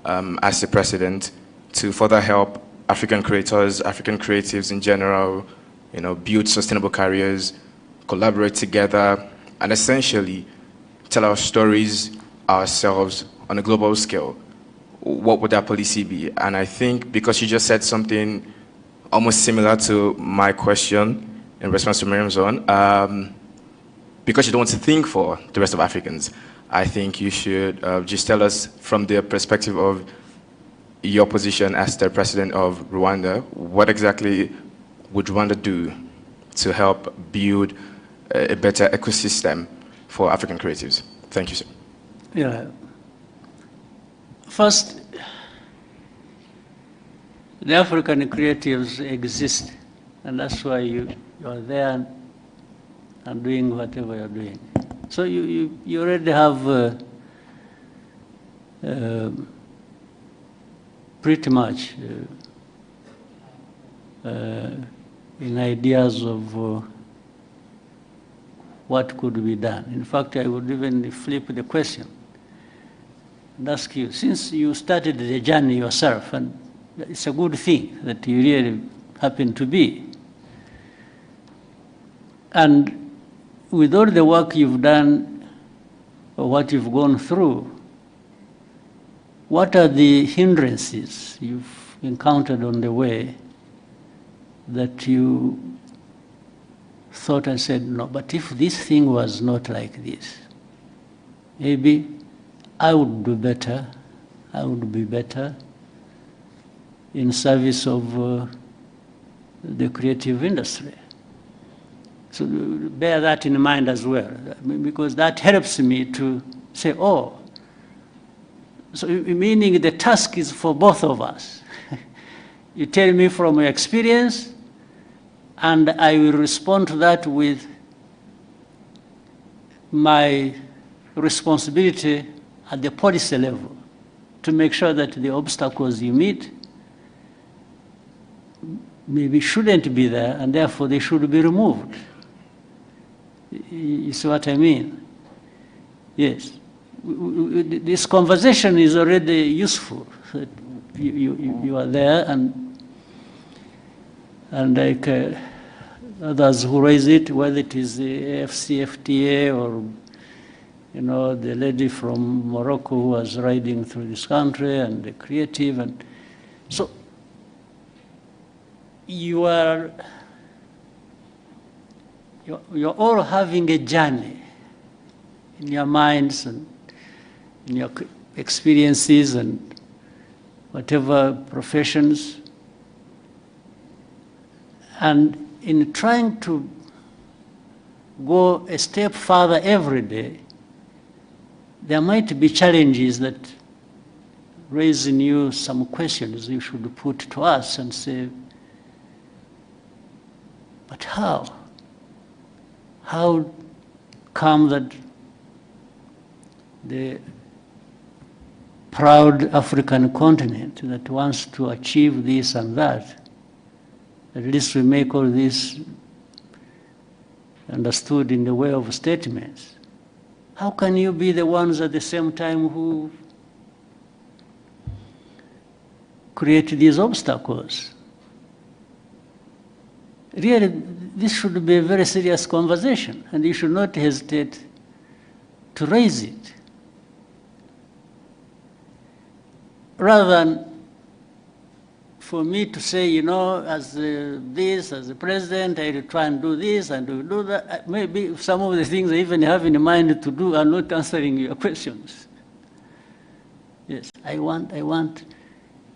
as the president to further help African creators, African creatives in general, build sustainable careers, collaborate together, and essentially tell our stories ourselves on a global scale, what would that policy be? And I think because you just said something almost similar to my question in response to Miriam's own, because you don't want to think for the rest of Africans, I think you should just tell us from the perspective of your position as the president of Rwanda, what exactly would Rwanda do to help build a better ecosystem for African creatives? Thank you, sir. Yeah. First, the African creatives exist, and that's why you are there and doing whatever you're doing. So you already have pretty much in ideas of what could be done. In fact, I would even flip the question and ask you, since you started the journey yourself, and it's a good thing that you really happen to be, and with all the work you've done or what you've gone through, what are the hindrances you've encountered on the way that you thought and said, no, but if this thing was not like this, maybe I would do better, I would be better in service of the creative industry. So bear that in mind as well, because that helps me to say, oh, so meaning the task is for both of us. You tell me from your experience, and I will respond to that with my responsibility at the policy level to make sure that the obstacles you meet maybe shouldn't be there, and therefore they should be removed. You see what I mean? Yes. This conversation is already useful. You are there, and like others who raise it, whether it is the AFCFTA or the lady from Morocco who was riding through this country, and the creative, and so you're all having a journey in your minds and in your experiences and whatever professions. And in trying to go a step further every day, there might be challenges that raise in you some questions you should put to us and say, but how? How come that the proud African continent that wants to achieve this and that, at least we make all this understood in the way of statements. How can you be the ones at the same time who create these obstacles? Really, this should be a very serious conversation, and you should not hesitate to raise it. Rather than for me to say, you know, as the president, I will try and do this and do that. Maybe some of the things I even have in mind to do are not answering your questions. Yes, I want,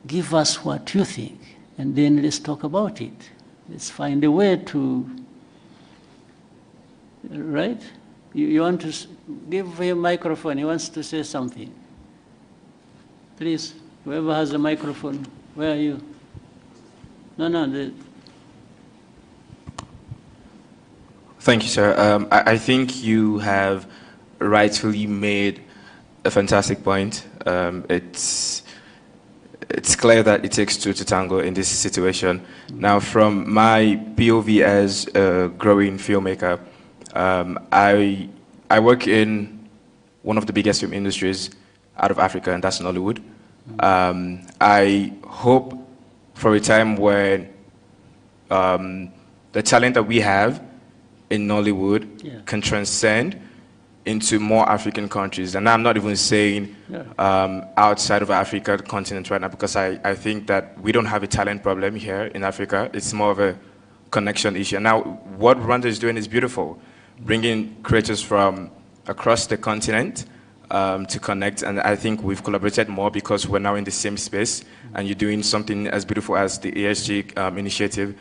give us what you think, and then let's talk about it. Let's find a way to, right? You want to give him a microphone, he wants to say something. Please, whoever has a microphone, where are you? No. Thank you, sir. I think you have rightfully made a fantastic point. It's clear that it takes two to tango in this situation. Now, from my POV as a growing filmmaker, I work in one of the biggest film industries out of Africa, and that's Nollywood. I hope for a time when the talent that we have in Nollywood can transcend into more African countries. And I'm not even saying outside of Africa, the continent right now, because I think that we don't have a talent problem here in Africa. It's more of a connection issue. Now, what Rwanda is doing is beautiful, bringing creators from across the continent to connect, and I think we've collaborated more because we're now in the same space, and you're doing something as beautiful as the ESG initiative.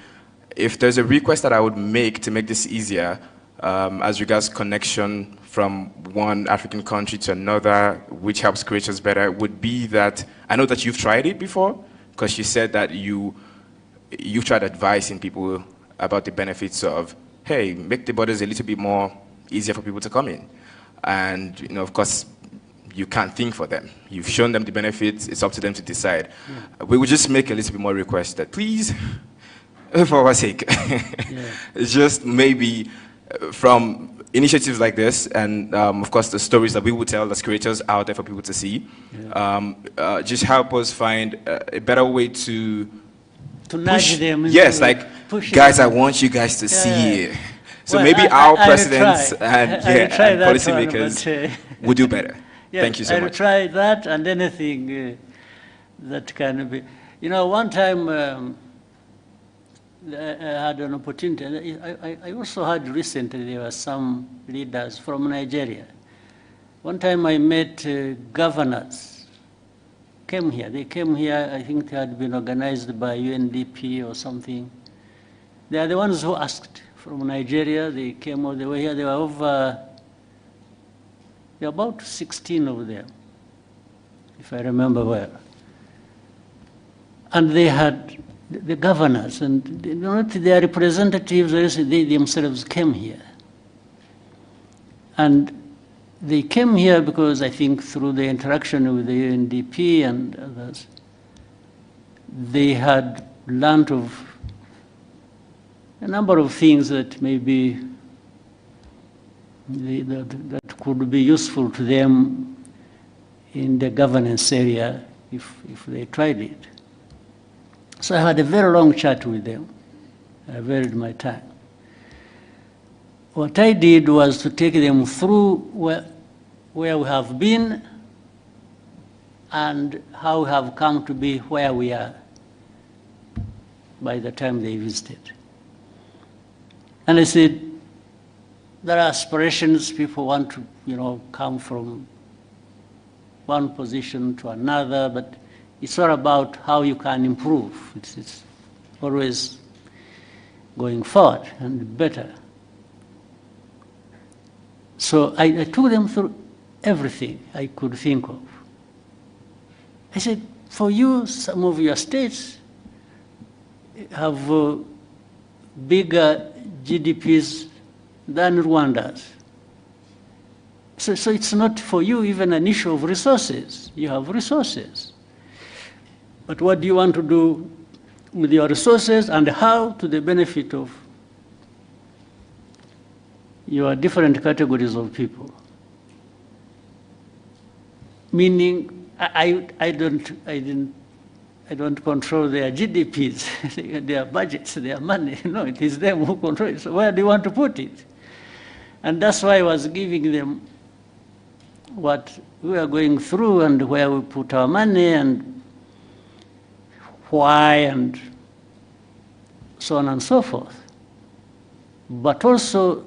If there's a request that I would make to make this easier, as regards connection from one African country to another, which helps creators better, would be that, I know that you've tried it before, because you said that you've tried advising people about the benefits of, hey, make the borders a little bit more easier for people to come in. And, you know, of course, you can't think for them. You've shown them the benefits, it's up to them to decide. We would just make a little bit more request that, please, for our sake, just maybe from initiatives like this, and of course the stories that we would tell as creators out there for people to see, just help us find a better way to nudge them. Yes, like, guys, I want you guys to see it. So well, maybe our presidents and policymakers would do better. Yes, thank you so much. I will try that and anything that can be. You know, one time I had an opportunity. I also heard recently there were some leaders from Nigeria. One time I met governors. Came here. They came here. I think they had been organized by UNDP or something. They are the ones who asked. From Nigeria, they came all the way here. There were about 16 of them, if I remember well. And they had the governors, and not their representatives, they themselves came here. And they came here because I think through the interaction with the UNDP and others, they had learned of a number of things that maybe that could be useful to them in the governance area if they tried it. So I had a very long chat with them. I varied my time. What I did was to take them through where we have been and how we have come to be where we are by the time they visited. And I said, there are aspirations. People want to, come from one position to another, but it's all about how you can improve. It's always going forward and better. So I took them through everything I could think of. I said, for you, some of your states have bigger GDPs than Rwanda's. So it's not for you even an issue of resources. You have resources. But what do you want to do with your resources, and how to the benefit of your different categories of people? Meaning, I don't control their GDPs, their budgets, their money. No, it is them who control it. So where do you want to put it? And that's why I was giving them what we are going through and where we put our money and why and so on and so forth. But also,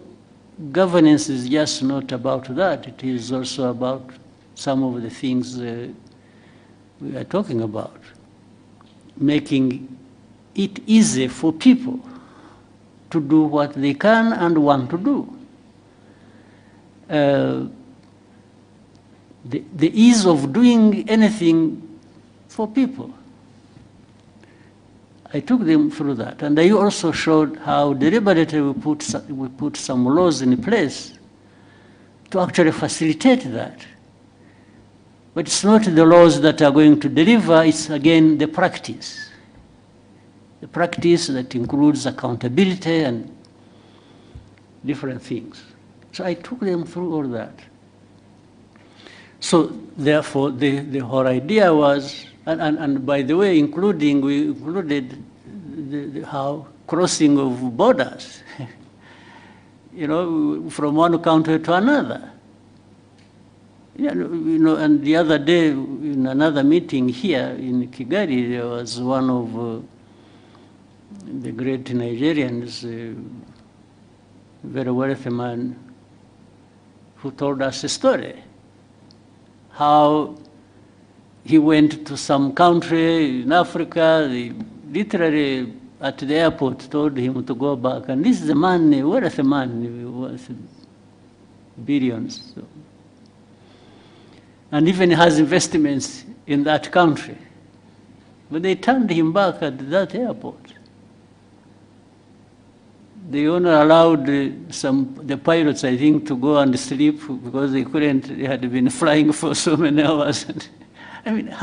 governance is just not about that. It is also about some of the things we are talking about. Making it easy for people to do what they can and want to do. The ease of doing anything for people. I took them through that, and I also showed how deliberately we put some laws in place to actually facilitate that. But it's not the laws that are going to deliver, it's again the practice. The practice that includes accountability and different things. So I took them through all that. So therefore, the whole idea was, and by the way, we included how crossing of borders, from one country to another. And the other day, in another meeting here in Kigali, there was one of the great Nigerians, a very wealthy man, who told us a story, how he went to some country in Africa. They literally at the airport told him to go back. And this is a man, a wealthy man, worth billions. So. And even has investments in that country. But they turned him back at that airport. They only allowed the pilots, I think, to go and sleep because they couldn't, they had been flying for so many hours. I mean,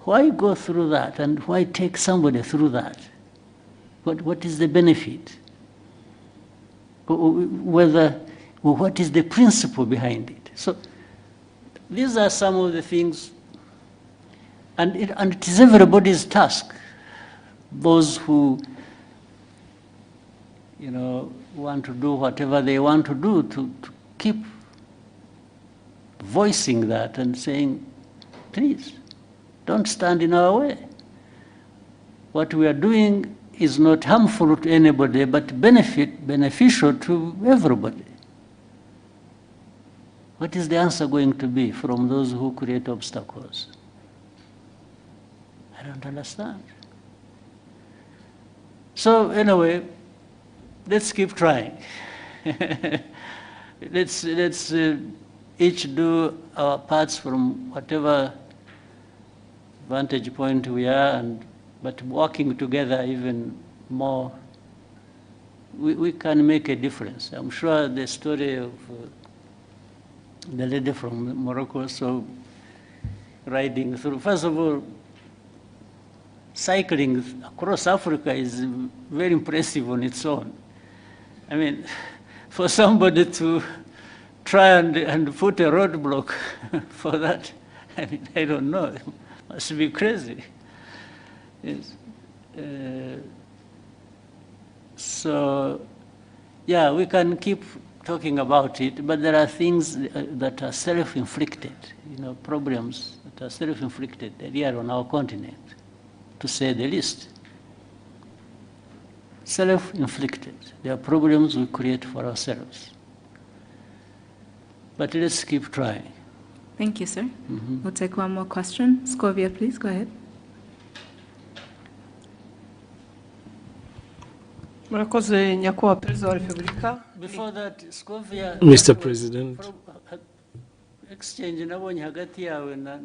why go through that, and why take somebody through that? What is the benefit? What is the principle behind it? So these are some of the things, and it is everybody's task. Those who, want to do whatever they want to do, to keep voicing that and saying, please, don't stand in our way. What we are doing is not harmful to anybody, but beneficial to everybody. What is the answer going to be from those who create obstacles? I don't understand. So anyway, let's keep trying. let's each do our parts from whatever vantage point we are, but working together even more, we can make a difference. I'm sure the story of the lady from Morocco, so riding through, first of all, cycling across Africa is very impressive on its own. I mean, for somebody to try and put a roadblock for that, I mean, I don't know, it must be crazy. Yes. So, yeah, we can keep talking about it, but there are things that are self-inflicted, problems that are self-inflicted here on our continent, to say the least. self-inflicted. They are problems we create for ourselves. But let's keep trying. Thank you, sir. We'll take one more question. Scovia, please, go ahead. Murakoze nyakubahwa Perezida wa Repubulika. Before that, Scovia, Mr. President. Exchange nabonye hagati yawe na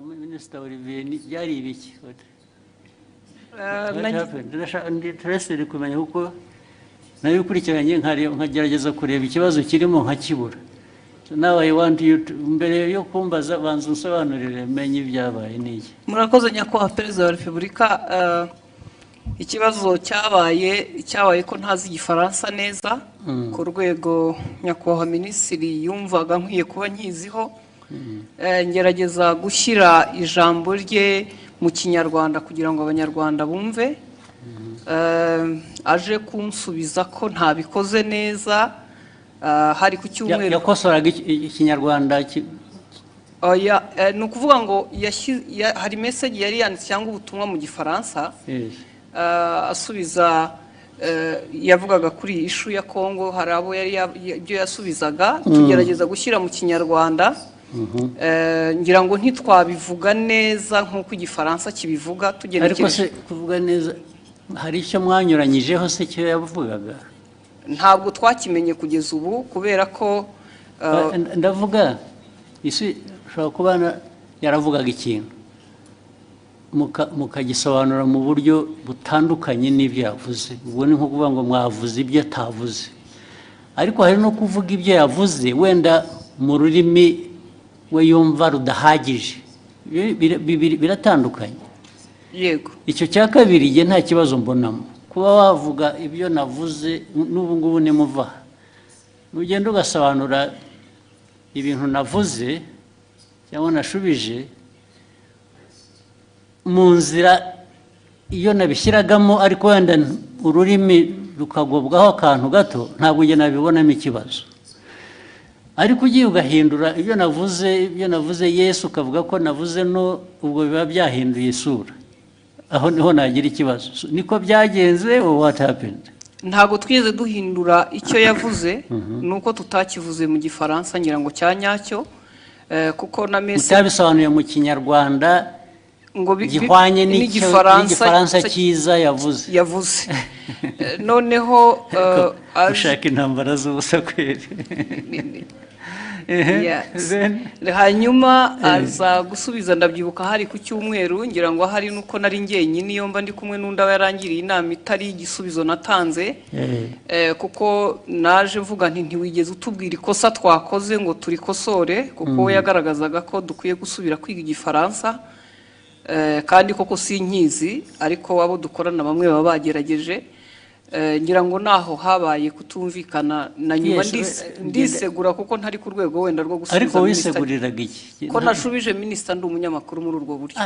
Minister Olivier byari ibiki? What happened? Interested kumenya uko nabikurikiranye nkagerageza kureba ikibazo kirimo nkakibura. So now I want you to mbere yo kumbaza banza unsobanurire menye ibyabaye niki. Murakoze nyakubahwa Perezida wa Repubulika. Ikibazo cyabaye ko ntazi igifaransa neza ku rwego nyakubahwa minisitiri yumvaga nkwiye kuba nkiziho ngerageza gushyira ijambo rye mu kinyarwanda kugira ngo abanyarwanda bumve aje kunsubiza ko ntabikoze neza hari ku cyumweru yakosoraga ikinyarwanda ni ukuvuga ngo hari message yari yanditse cyangwa ubutumwa mu gifaransa asubiza yavugaga kuri ishu ya Kongo hari abo yari ibyo yasubizaga tugerageza gushyira mu kinyarwanda ngira ngo ntitwabivuga neza nk'uko igifaransa kibivuga tugenekereje ariko se kuvuga neza hari icyo mwanyuranyijeho se cyo yavugaga ntabwo twakimenye kugeza ubu kubera ko ndavuga isi ushobora kuba yaravugaga ikintu mukagisobanura mu buryo butandukanye n'ibyo yavuze ubwo ni nko kuvuga ngo mwavuze ibyo atavuze ariko hari no kuvuga ibyo yavuze wenda mu rurimi we yumva rudahagije biratandukanye yego icyo cya kabiri igihe nta kibazo mbonamo kuba wavuga ibyo navuze n'ubu ngubu nimuva ugenda ugasobanura ibintu navuze cyangwa nashubije mu nzira iyo nabishyiragamo ariko wenda ururimi rukagobwaho akantu gato ntabwo ujye nabibonamo ikibazo ariko ugiye ugahindura ibyo navuze Yesu ukavuga ko navuze no ubwo biba byahinduye isura aho niho nagira ikibazo niko byagenze or what happened ntabwo twigeze duhindura icyo yavuze nuko tutakivuze mu gifaransa ngira ngo cyanyacyo kuko na message mutabisobanuye mu kinyarwanda ngo gihwanye n'igifaransa cyiza yavuze noneho ushaka intambara z'ubusa kweri hanyuma aza gusubiza ndabyibuka hari ku cyumweru ngira ngo hari nuko nari njyenyine iyo mba ndi kumwe n'undi aba yarangiriye inama itari igisubizo natanze kuko naje mvuga nti ntiwigeze utubwira ikosa twakoze ngo turikosore kuko we yagaragazaga ko dukwiye gusubira kwiga igifaransa kandi koko sinkizi ariko abo dukorana bamwe baba bagerageje ngira ngo naho habaye kutumvikana na nyuma ndisegura kuko ntari ku rwego wenda rwo gusubiza ariko wiseguriraga iki ko nashubije minisita ndi umunyamakuru muri urwo buryo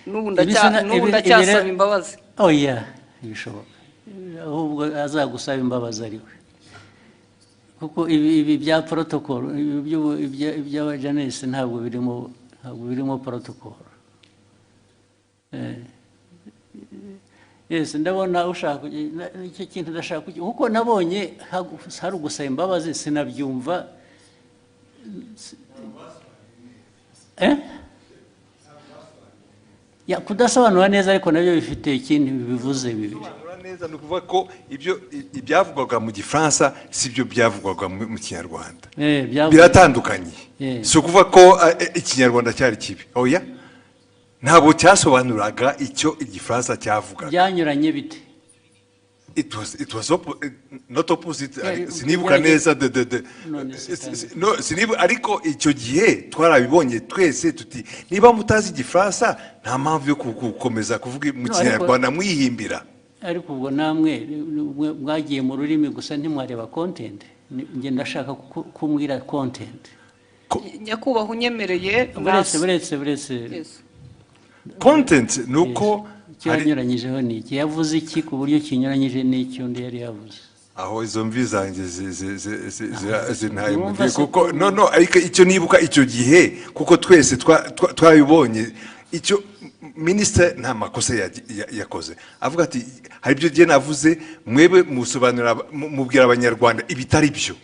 n'ubu ndacyasaba imbabazi oya bishoboka ahubwo azagusaba imbabazi ariwe kuko ibi bya protocol iby'abajanesi ntabwo birimo protocol yes ndabona ushaka icyo kintu ndashaka kuko nabonye hari ugusaba imbabazi sinabyumva kudasobanura neza ariko nabyo bifite ikindi bivuze bibiri neza ni ukuvuga ko ibyavugwaga mu gifaransa si byo byavugwaga mu kinyarwanda biratandukanye si ukuvuga ko ikinyarwanda cyari kibi oya ntabwo cyasobanuraga icyo igifaransa cyavugaga byanyuranye bite it was not opposite sinibuka neza ariko icyo gihe twarabibonye twese tuti niba mutazi igifaransa nta mpamvu yo gukomeza kuvuga mu kinyarwanda mwihimbira ariko ubwo namwe mwagiye mu rurimi gusa ntimwareba content njye ndashaka kumbwira content nyakubahwa unyemereye buretse content nuko cyanyuranyijeho ni iki yavuze iki ku buryo kinyuranyije n'icyo undi yari yavuze aho izo mvi zanjye zintaye kuko no ariko icyo nibuka icyo gihe kuko twese twabibonye icyo minisitiri nta makosa yakoze avuga ati hari ibyo gihe navuze mwebe musobanurira mubwira abanyarwanda ibitari byo.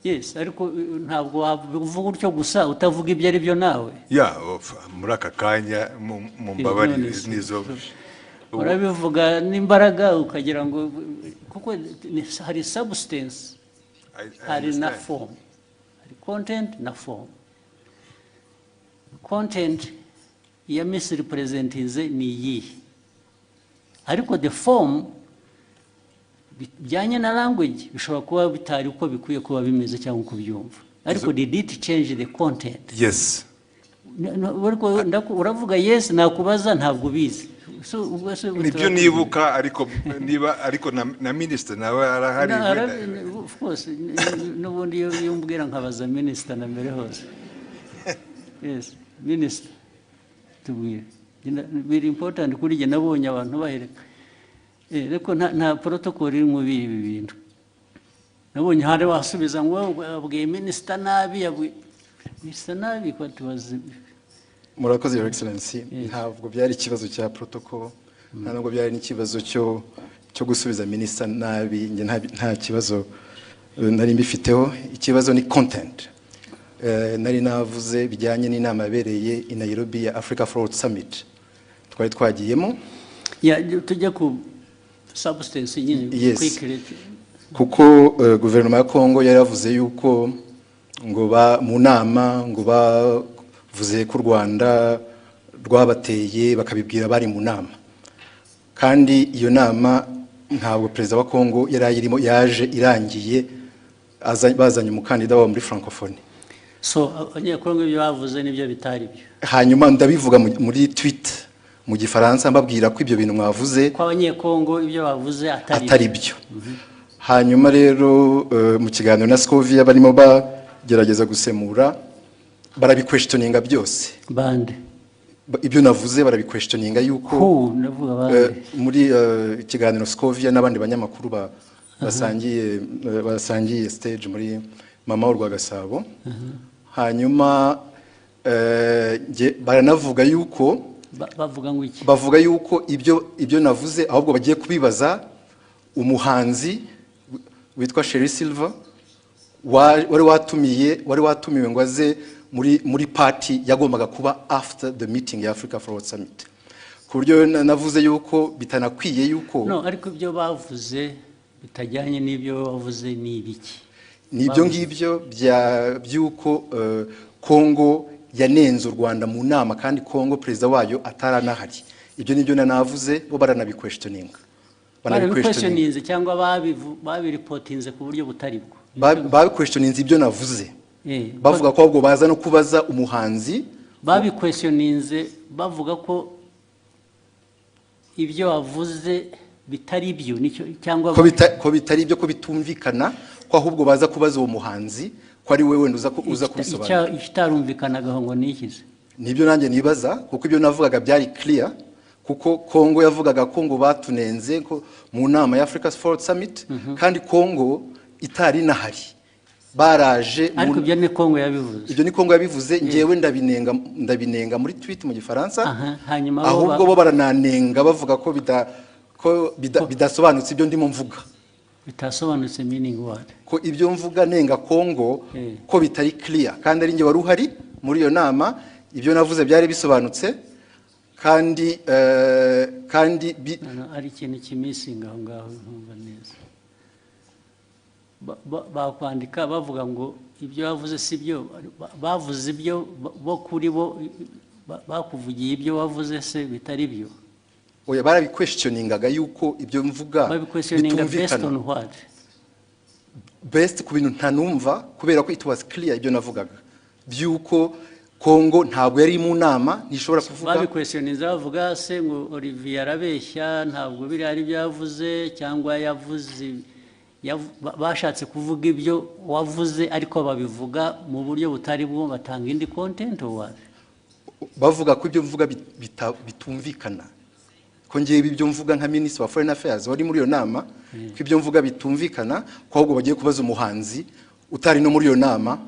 Yes, ariko ntabwo wavuga utyo gusa utavuga ibyo ari byo nawe. Ya muri aka kanya mu mbabari nizo urabivuga n'imbaraga ukagira ngo kuko hari substance hari na form, hari content na form. Content ya misrepresentinze ni iyi, ariko the form bijyanye na language bishobora kuba bitari uko bikwiye kuba bimeze cyangwa uko byumva, ariko did it change the content? Yes. Uravuga yes, nakubaza ntabwo bizi. Nibyo nibuka, ariko na minister nawe arahari. Of course, n'ubundi iyo mbwira nkabaza minister na mbere hose. Yes, minister tubwire. Very important kuri jye nabonye abantu bahereka. Reko nta protocol iri mu bibi bintu. Nabonye hari wasubiza ngo abwiye minister nabi minister nabi ko tubaze. Murakoze Your Excellency, ntabwo byari ikibazo cya protocol, ntabwo byari n'ikibazo cyo gusubiza minister nabi, nge nta kibazo nari mbifiteho. Ikibazo ni content. Nari navuze bijyanye n'inama yabereye i Nairobi ya Africa Forward Summit twari twagiyemo. Tujya ku substance nyine quickly. Kuko guverinoma ya Kongo yaravuze yuko ngo mu nama ngo bavuze ko u Rwanda rwabateye bakabibwira bari mu nama, kandi iyo nama ntabwo perezida wa Kongo yarayirimo, yaje irangiye bazanye umukandida wabo muri francophonie. So abanyekongo ibyo bavuze nibyo bitari byo. Hanyuma ndabivuga muri tweet mu gifaransa mbabwira ko ibyo bintu mwavuze ko abanyekongo ibyo bavuze atari byo. Hanyuma rero mu kiganiro na Scovia barimo bagerageza gusemura, barabiquestioninga byose. Bande ibyo navuze barabiquestioninga yuko muri ikiganiro Scovia n'abandi banyamakuru basangiye stage muri mama w'u Rwagasabo. Hanyuma baranavuga yuko bavuga yuko ibyo navuze ahubwo bagiye kubibaza umuhanzi witwa Sherry Silver wari watumiwe ngo aze muri party yagombaga kuba after the meeting ya Africa Forward Summit. Ku buryo navuze yuko bitanakwiye yuko ariko ibyo bavuze bitajyanye n'ibyo bavuze ni ibiki? Nibyo ngibyo byuko Kongo yanenze u Rwanda mu nama kandi Kongo perezida wayo ataranahari. Ibyo nibyo navuze, bo baranabiquestioninga. Banabiquestioninze cyangwa babiripotinze ku buryo butari bwo. Babiquestioninze ibyo navuze. Bavuga ko ahubwo baza no kubaza umuhanzi. Babiquestioninze bavuga ko ibyo wavuze bitari byo cyangwa ko bitari byo, ko bitumvikana, ko ahubwo baza kubaza uwo muhanzi ko ari wewe uza kubisobanura. Ikitarumvikanaga ngo nikize. Nibyo nanjye nibaza, kuko ibyo navugaga byari clear, kuko Kongo yavugaga ko ngo batunenze ko mu nama ya Africa Forward Summit, kandi Kongo itari nahari. Baraje ariko ibyo ni Kongo yabivuze. Ibyo ni Kongo yabivuze, ngewe ndabinenga muri tweet mu gifaransa. Hanyuma ahubwo bo barananenga bavuga ko bidasobanutse ibyo ndimo mvuga. Bitasobanutse meaning what? Ko ibyo mvuga nenga Kongo ko bitari clear, kandi ari nge wari uhari muri iyo nama. Ibyo navuze byari bisobanutse, kandi ari ikintu kimisinga aho ngaho ntumva neza. Bakwandika bavuga ngo ibyo bavuze si byo, bavuze ibyo bo kuri bo bakuvugiye ibyo wavuze se bitari byo. Oya, barabiquestioningaga yuko ibyo mvuga bitumvikana. Based ku bintu ntanumva, kubera ko it was clear ibyo navugaga byuko Kongo ntabwo yari mu nama, nishobora kuvuga. Babiquestioninze bavuga se ngo Olivier arabeshya, ntabwo biri ari byavuze, cyangwa yavuze bashatse kuvuga ibyo wavuze ariko babivuga mu buryo butari bwo, batanga indi content wawe. Bavuga ko ibyo mvuga bitumvikana, ko ngiye ibyo mvuga nka Minister wa Foreign Affairs wari muri iyo nama, ko ibyo mvuga bitumvikana, ko ahubwo bagiye kubaza umuhanzi utari no muri iyo nama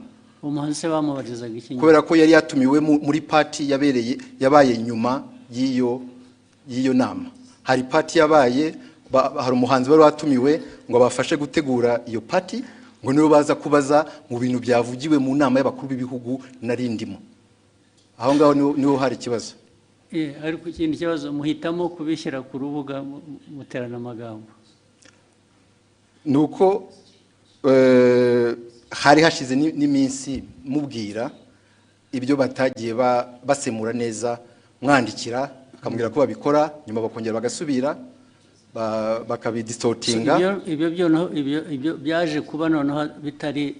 umuhanzi se bamubarizaga iki kubera ko yari yatumiwe muri party yabaye nyuma y'iyo nama hari party yabaye hari umuhanzi bari watumiwe ngo bafashe gutegura iyo party ngo nibo baza kubaza mu bintu byavugiwe mu nama y'abakuru b'ibihugu narindimo aho ngaho niho hari ikibazo ariko ikindi kibazo muhitamo kubishyira ku rubuga muterana amagambo nuko hari hashize n'iminsi mubwira ibyo batagiye basemura neza mwandikira akamubwira ko babikora nyuma bakongera bagasubira bakabidistortinga ibyo byaje kuba noneho bitari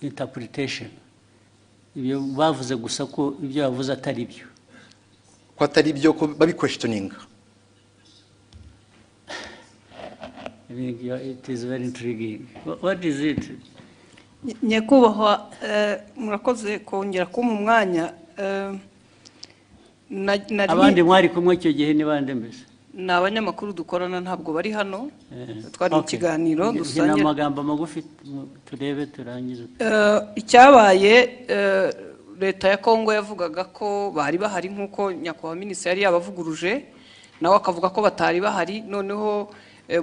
interpretation ibyo bavuze gusa ko ibyo yavuze atari byo ko atari byo ko babiquestioninga. It is very intriguing. What is it? Nyakubahwa murakoze kongera kumpa umwanya abandi mwari kumwe icyo gihe ni bande mbese ni abanyamakuru dukorana ntabwo bari hano twari mu kiganiro dusangira amagambo magufi turebe turangize icyabaye leta ya Kongo yavugaga ko bari bahari nkuko nyakubahwa minisitiri yari yabavuguruje nawe akavuga ko batari bahari noneho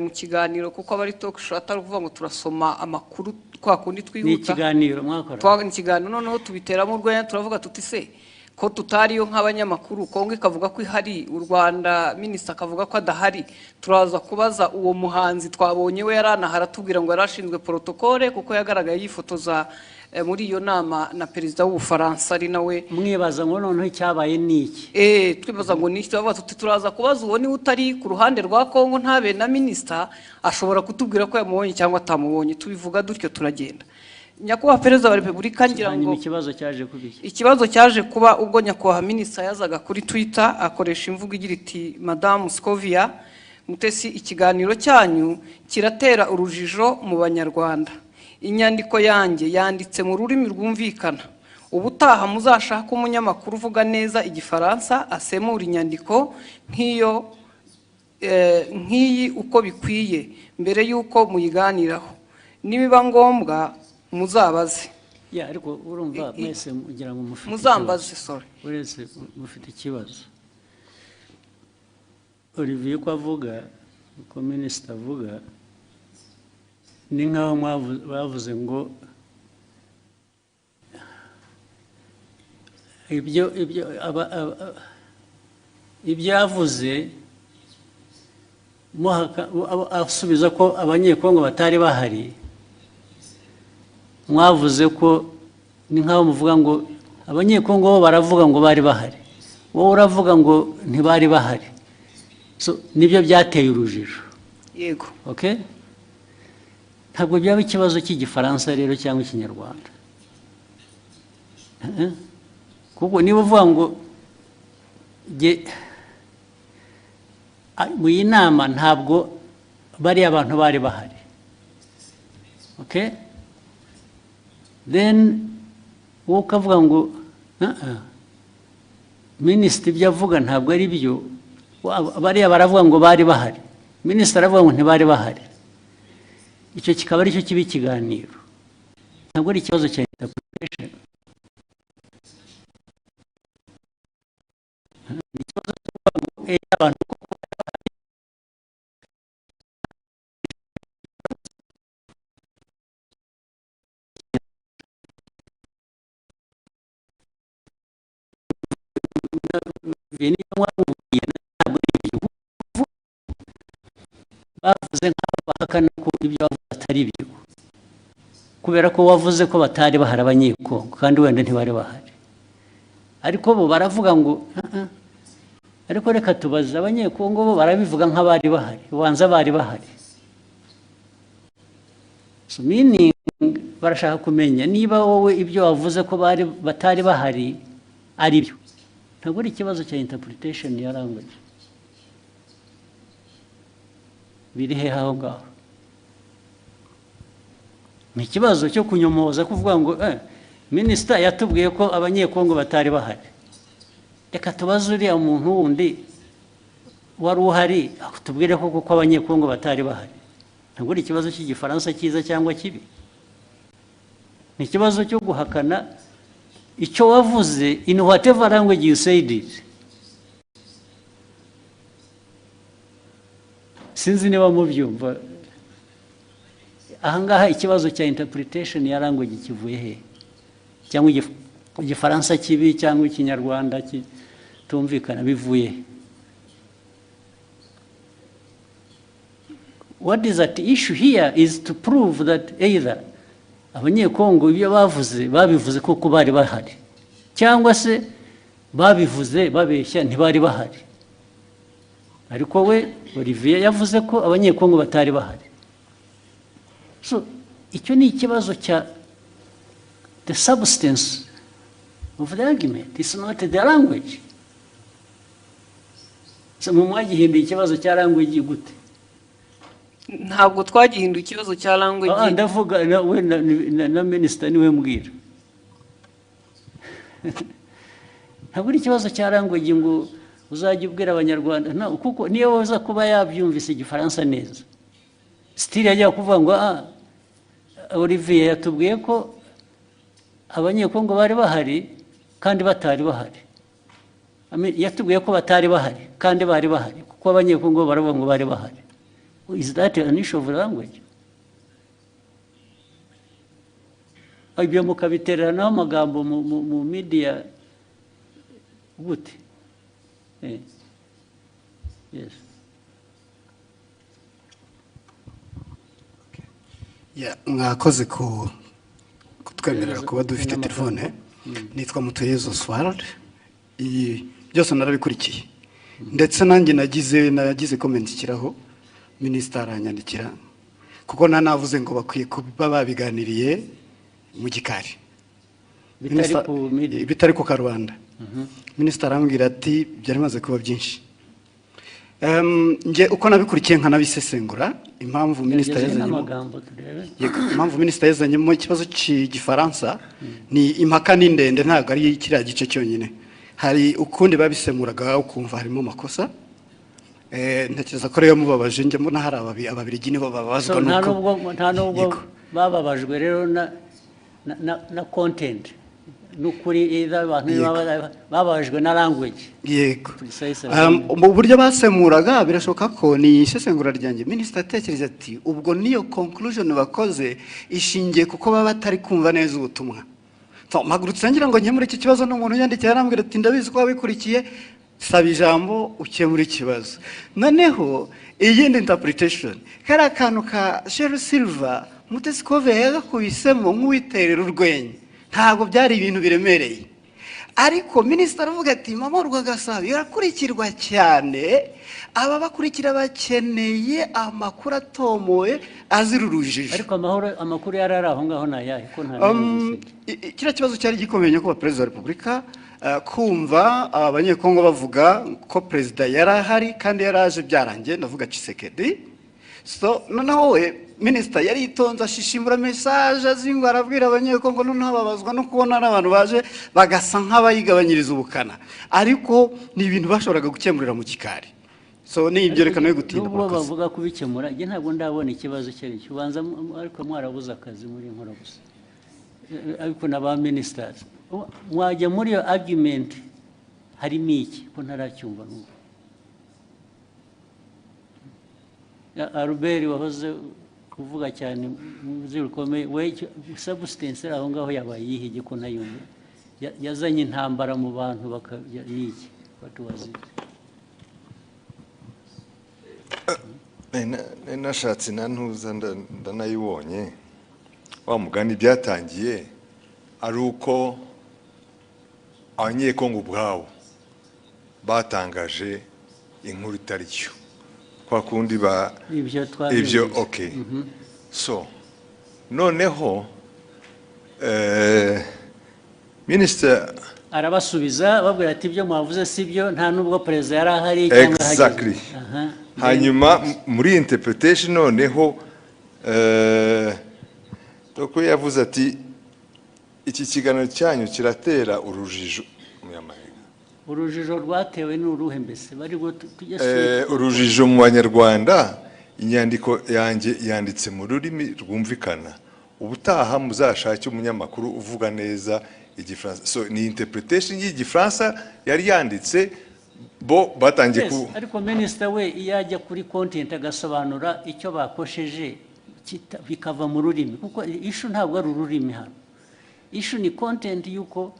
mu kiganiro kuko abari talk show ataruvuga ngo turasoma amakuru kwa kundi twihuta ni ikiganiro mwakora ni ikiganiro noneho tubiteramo urwenya turavuga tuti se ko tutariyo nk'abanyamakuru Kongo ikavuga ko ihari u Rwanda minisitiri akavuga ko adahari turaza kubaza uwo muhanzi twabonye we yaranahara tubwira ngo yarashinzwe protocole kuko yagaragaye yifotoza muri iyo nama na perezida w'Ubufaransa ari nawe mwibaza ngo noneho icyabaye niki twibaza ngo niki tubaza tuti turaza kubaza uwo ni utari ku ruhande rwa Kongo ntabe na minisita ashobora kutubwira ko yamubonye cyangwa atamubonye tubivuga dutyo turagenda nyakubahwa perezida wa repubulika ngira ngo ikibazo cyaje kuba ubwo nyakubahwa minisita yazaga kuri Twitter akoresha imvugo igira iti Madame Scovia Mutesi ikiganiro cyanyu kiratera urujijo mu banyarwanda inyandiko yanjye yanditse mu rurimi rwumvikana ubutaha muzashaka umunyamakuru uvuga neza igifaransa asemura inyandiko nk'iyi uko bikwiye mbere y'uko muyiganiraho nibiba ngombwa muzabaze ariko urumva mwese mugira ngo mufite muzambaze uretse mufite ikibazo Olivier ko avuga ko minisitiri avuga ni nkaho bavuze ngo ibyo yavuze asubiza ko abanyekongo batari bahari mwavuze ko ni nkaho muvuga ngo abanyekongo bo baravuga ngo bari bahari wowe uravuga ngo ntibari bahari nibyo byateye urujijo yego okay ntabwo byaba ikibazo cy'igifaransa rero cyangwa ikinyarwanda kuko niba uvuga ngo mu iyi nama ntabwo bariya abantu bari bahari okay then wowe ukavuga ngo minisitiri ibyo avuga ntabwo ari byo bariya baravuga ngo bari bahari minisitiri aravuga ngo ntibari bahari icyo kikaba ari cyo kiba ikiganiro ntabwo ari ikibazo cya interpretation ikibazo cy'abantu bavuze nk'aho bahakana ko ibyo bavuze atari byo kubera ko wavuze ko batari bahari abanyekongo kandi wenda ntibari bahari ariko bo baravuga ngo ariko reka tubaze abanyekongo bo barabivuga nk'abari bahari ubanza bari bahari meaning barashaka kumenya niba wowe ibyo wavuze ko batari bahari ari byo ntabwo ari ikibazo cya interpretation ya language biri hehe aho ngaho ni ikibazo cyo kunyomoza kuvuga ngo minisita yatubwiye ko abanyekongo batari bahari reka tubaze uriya muntu wundi wari uhari tubwire ko kuko abanyekongo batari bahari ntabwo ari ikibazo cy'igifaransa cyiza cyangwa kibi ni ikibazo cyo guhakana icyo wavuze in whatever language you said it. Sinzi niba mubyumva ahangaha ikibazo cya interpretation ya language kivuye he, cyangwa igifaransa kibi cyangwa ikinyarwanda kitumvikana bivuye. What is at issue here is to prove that either abanyekongo ibyo babivuze koko bari bahari, cyangwa se babivuze babeshya ntibari bahari. Ariko we Olivier yavuze ko abanyekongo batari bahari. So icyo ni ikibazo cya the substance of the argument, it's not the language. So mwagihinduye ikibazo cya language gute? Ntabwo twagihinduye ikibazo cya language. Ndavuga we na minister niwe mbwira. Ntabwo ari ikibazo cya language ngo uzajya ubwira abanyarwanda kuko niyo waza kuba yabyumvise igifaransa neza. Still yajya kuvuga ngo Olivier yatubwiye ko abanyekongo bari bahari kandi batari bahari. Yatubwiye ko batari bahari kandi bari bahari kuko abanyekongo baravuga ngo bari bahari. Is that an issue of language? Ibyo mukabiteranaho amagambo mu media gute? Yes. Mwakoze kutwemerera kuba dufite telefone. Nitwa Mutuyezo Oswald. Byose narabikurikiye. Ndetse nanjye nagize comment kiraho. Minister aranyandikira kuko nanavuze ngo bakwiye kuba babiganiriye mu gikari bitari ku Karubanda. Minister arambwira ati byari maze kuba byinshi. Nje uko nabikurikiye nkanabisesengura impamvu minister yazanye mu kibazo cy'igifaransa ni impaka n'indende, ntago ari kiriya gice cyonyine. Hari ukundi babisemuraga ukumva harimo makosa. Ntekereza ko rero mubabaje njye mbona hari ababirigi nibo babazwa nuko nta nubwo bababajwe rero na content n'ukuri abantu bababajwe na language. Yego mu buryo basemuraga birashoboka ko ni isesengura ryanjye. Minister atekereza ati ubwo niyo conclusion bakoze ishingiye kuko baba batari kumva neza ubutumwa. Magurutse ngira ngo nkemure iki kibazo n'umuntu yandikiye arambwira ati ndabizi ko wabikurikiye, saba ijambo ukemura ikibazo. Noneho iyindi interpretation kari akantu ka Sheryl Silver Mutesikove yagakubisemo nk'uwiterera urwenya, ntabwo byari ibintu biremereye. Ariko minister aravuga ati mama Rwagasabo irakurikirwa cyane, aba bakurikira bakeneye amakuru atomoye azira urujijo. Ariko amakuru yarari aho ngaho nayahe ko nta kira kibazo cyari gikomeye ko Perezida wa Repubulika kumva abanyekongo bavuga ko Perezida yarahari kandi yaraje byarangiye, ndavuga Tshisekedi. So noneho we minister yari itonza ashishimura message azingwa arabwira abanyekongo noneho babazwa no kubona n'abantu baje bagasa nk'abayigabanyiriza ubukana, ariko ni ibintu bashoboraga gukemurira mu gikari. So ni ibyo rekana yo gutinda bavuga kubikemura. Nge ntabwo ndabona ikibazo cyari kibanza, ariko mwarabuze akazi muri nkora gusa. Ariko naba ministers mwajya muri iyo argument harimo iki ko ntaracyumva n'ubu. Albert wahoze kuvuga cyane mu zirukomeye we substance aho ngaho yabaye yihige ko nayumva yazanye intambara mu bantu bakayiki batuwazi. Nashatse nantuza ndanayibonye wa mugani byatangiye ari uko abanyekongo ubwabo batangaje inkuru itari cyo kwa kundi ibyo okay. So noneho minister arabasubiza babwira ati ibyo mwavuze sibyo, nta nubwo Perezida yari ahari cyangwa exactly. Hanyuma muri interpretation noneho uko yavuze ati iki kiganiro cyanyu kiratera urujijo urujijo rwatewe n'uruhe mbese bari urujijo mu Banyarwanda. Inyandiko yanjye yanditse mu rurimi rwumvikana, ubutaha muzashake umunyamakuru uvuga neza igifaransa. So ni interpretation y'igifaransa yari yanditse bo batangiye ku. Ariko minister we iyajya kuri content agasobanura icyo bakosheje bikava mu rurimi, kuko issue ntabwo ari ururimi hano. Issue ni content yuko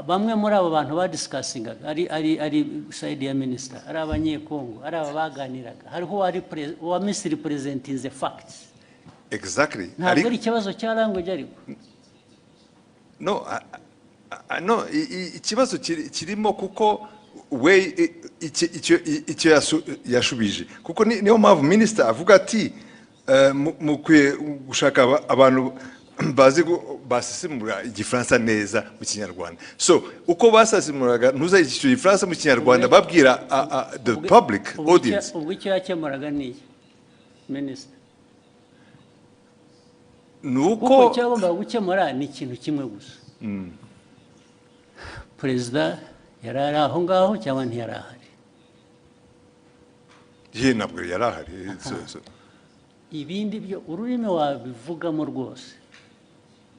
bamwe muri abo bantu badiscussingaga ari side ya minister, ari abanyekongo, ari abaganiraga, hariho wa misrepresenting the facts. Exactly. Ntabwo ari ikibazo cya language ariko. No, no, ikibazo kirimo kuko we icyo yashubije, kuko niyo mpamvu minister avuga ati mukwiye gushaka abantu bazi basesemura igifaransa neza mu Kinyarwanda. So uko basesemuraga ntuza icyo gifaransa mu Kinyarwanda babwira the public audience. Ubwo icyo yakemuraga ni minister nuko cyagomba gukemura ni ikintu kimwe gusa. Perezida yarari aho ngaho cyangwa ntiyari ahari? Ye nabwo yari ahari. Ibindi byo ururimi wabivugamo rwose,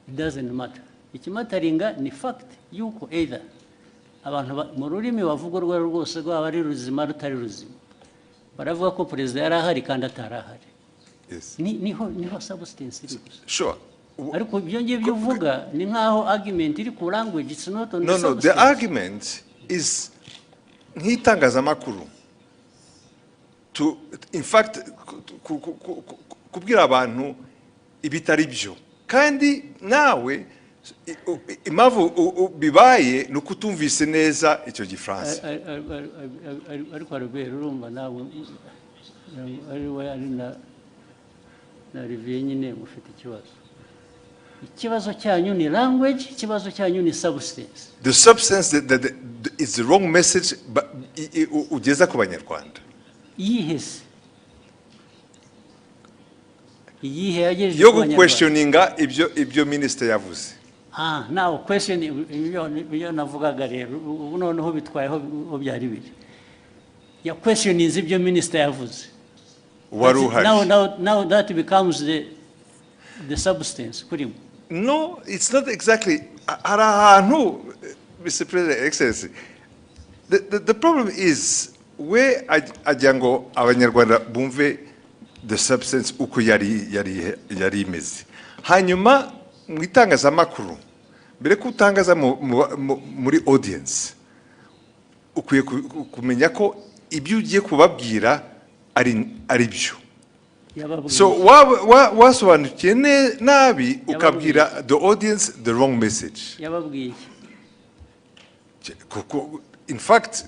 it doesn't matter. Ikimataringa ni fact yuko either abantu mu rurimi bavuga rwose rwaba ari ruzima rutari ruzima, baravuga ko perezida yari ahari kandi atari ahari. Yes. Niho substance iri gusa. Sure. Ariko ibyo ngibyo uvuga ni nkaho argument iri ku language, it's not on the substance. No, the argument is nk'itangazamakuru to in fact kubwira abantu ibitari byo, kandi nawe impamvu bibaye ni ukutumvise neza icyo gifaransa. Ariko Robert urumva nawe ari na review nyine mufite ikibazo cyanyu ni language, ikibazo cyanyu ni substance. The substance that is the wrong message ugeza ku banyarwanda. Yihese yagejeje yo questioninga ibyo minister yavuze. Now question ibyo navugaga rero ubu noneho bitwayeho byari biri ya questioning ibyo minister yavuze. Now that becomes the substance kurimo. No, it's not exactly. Arahantu, Mr. President, Excellency. The problem is where ajango abanyarwanda bumve the substance uko yari imeze. Hanyuma mu itangazamakuru mbere ko utangaza muri audience ukwiye kumenya ko ibyo ugiye kubabwira ari byo. So wasobanukiye nabi ukabwira the audience the wrong message. Yababwiye. In fact,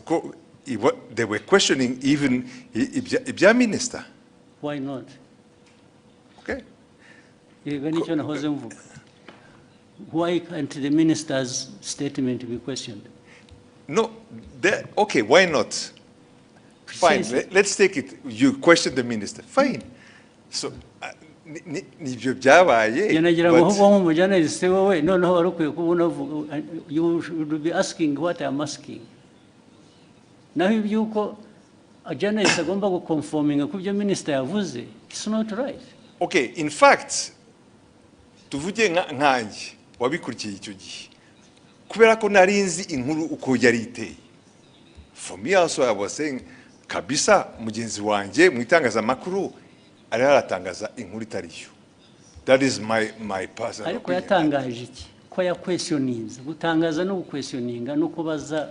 they were questioning even ibya minister. Why not? Okay. Why can't the minister's statement be questioned? No, okay, why not? Fine, let's take it. You question the minister. Fine. So, you should be asking what I'm asking. Now, if you a journalist is conforming a minister, it's not right. Okay, in fact, tuvuge nkanjye wabikurikiye icyo gihe kubera ko narinzi inkuru uko yari iteye. For me also I was saying kabisa mugenzi wanjye mu itangazamakuru ari haratangaza inkuru itariyo. That is my personal opinion. Ariko yatangaje iki ko ya questionings gutangaza no questioninga no kubaza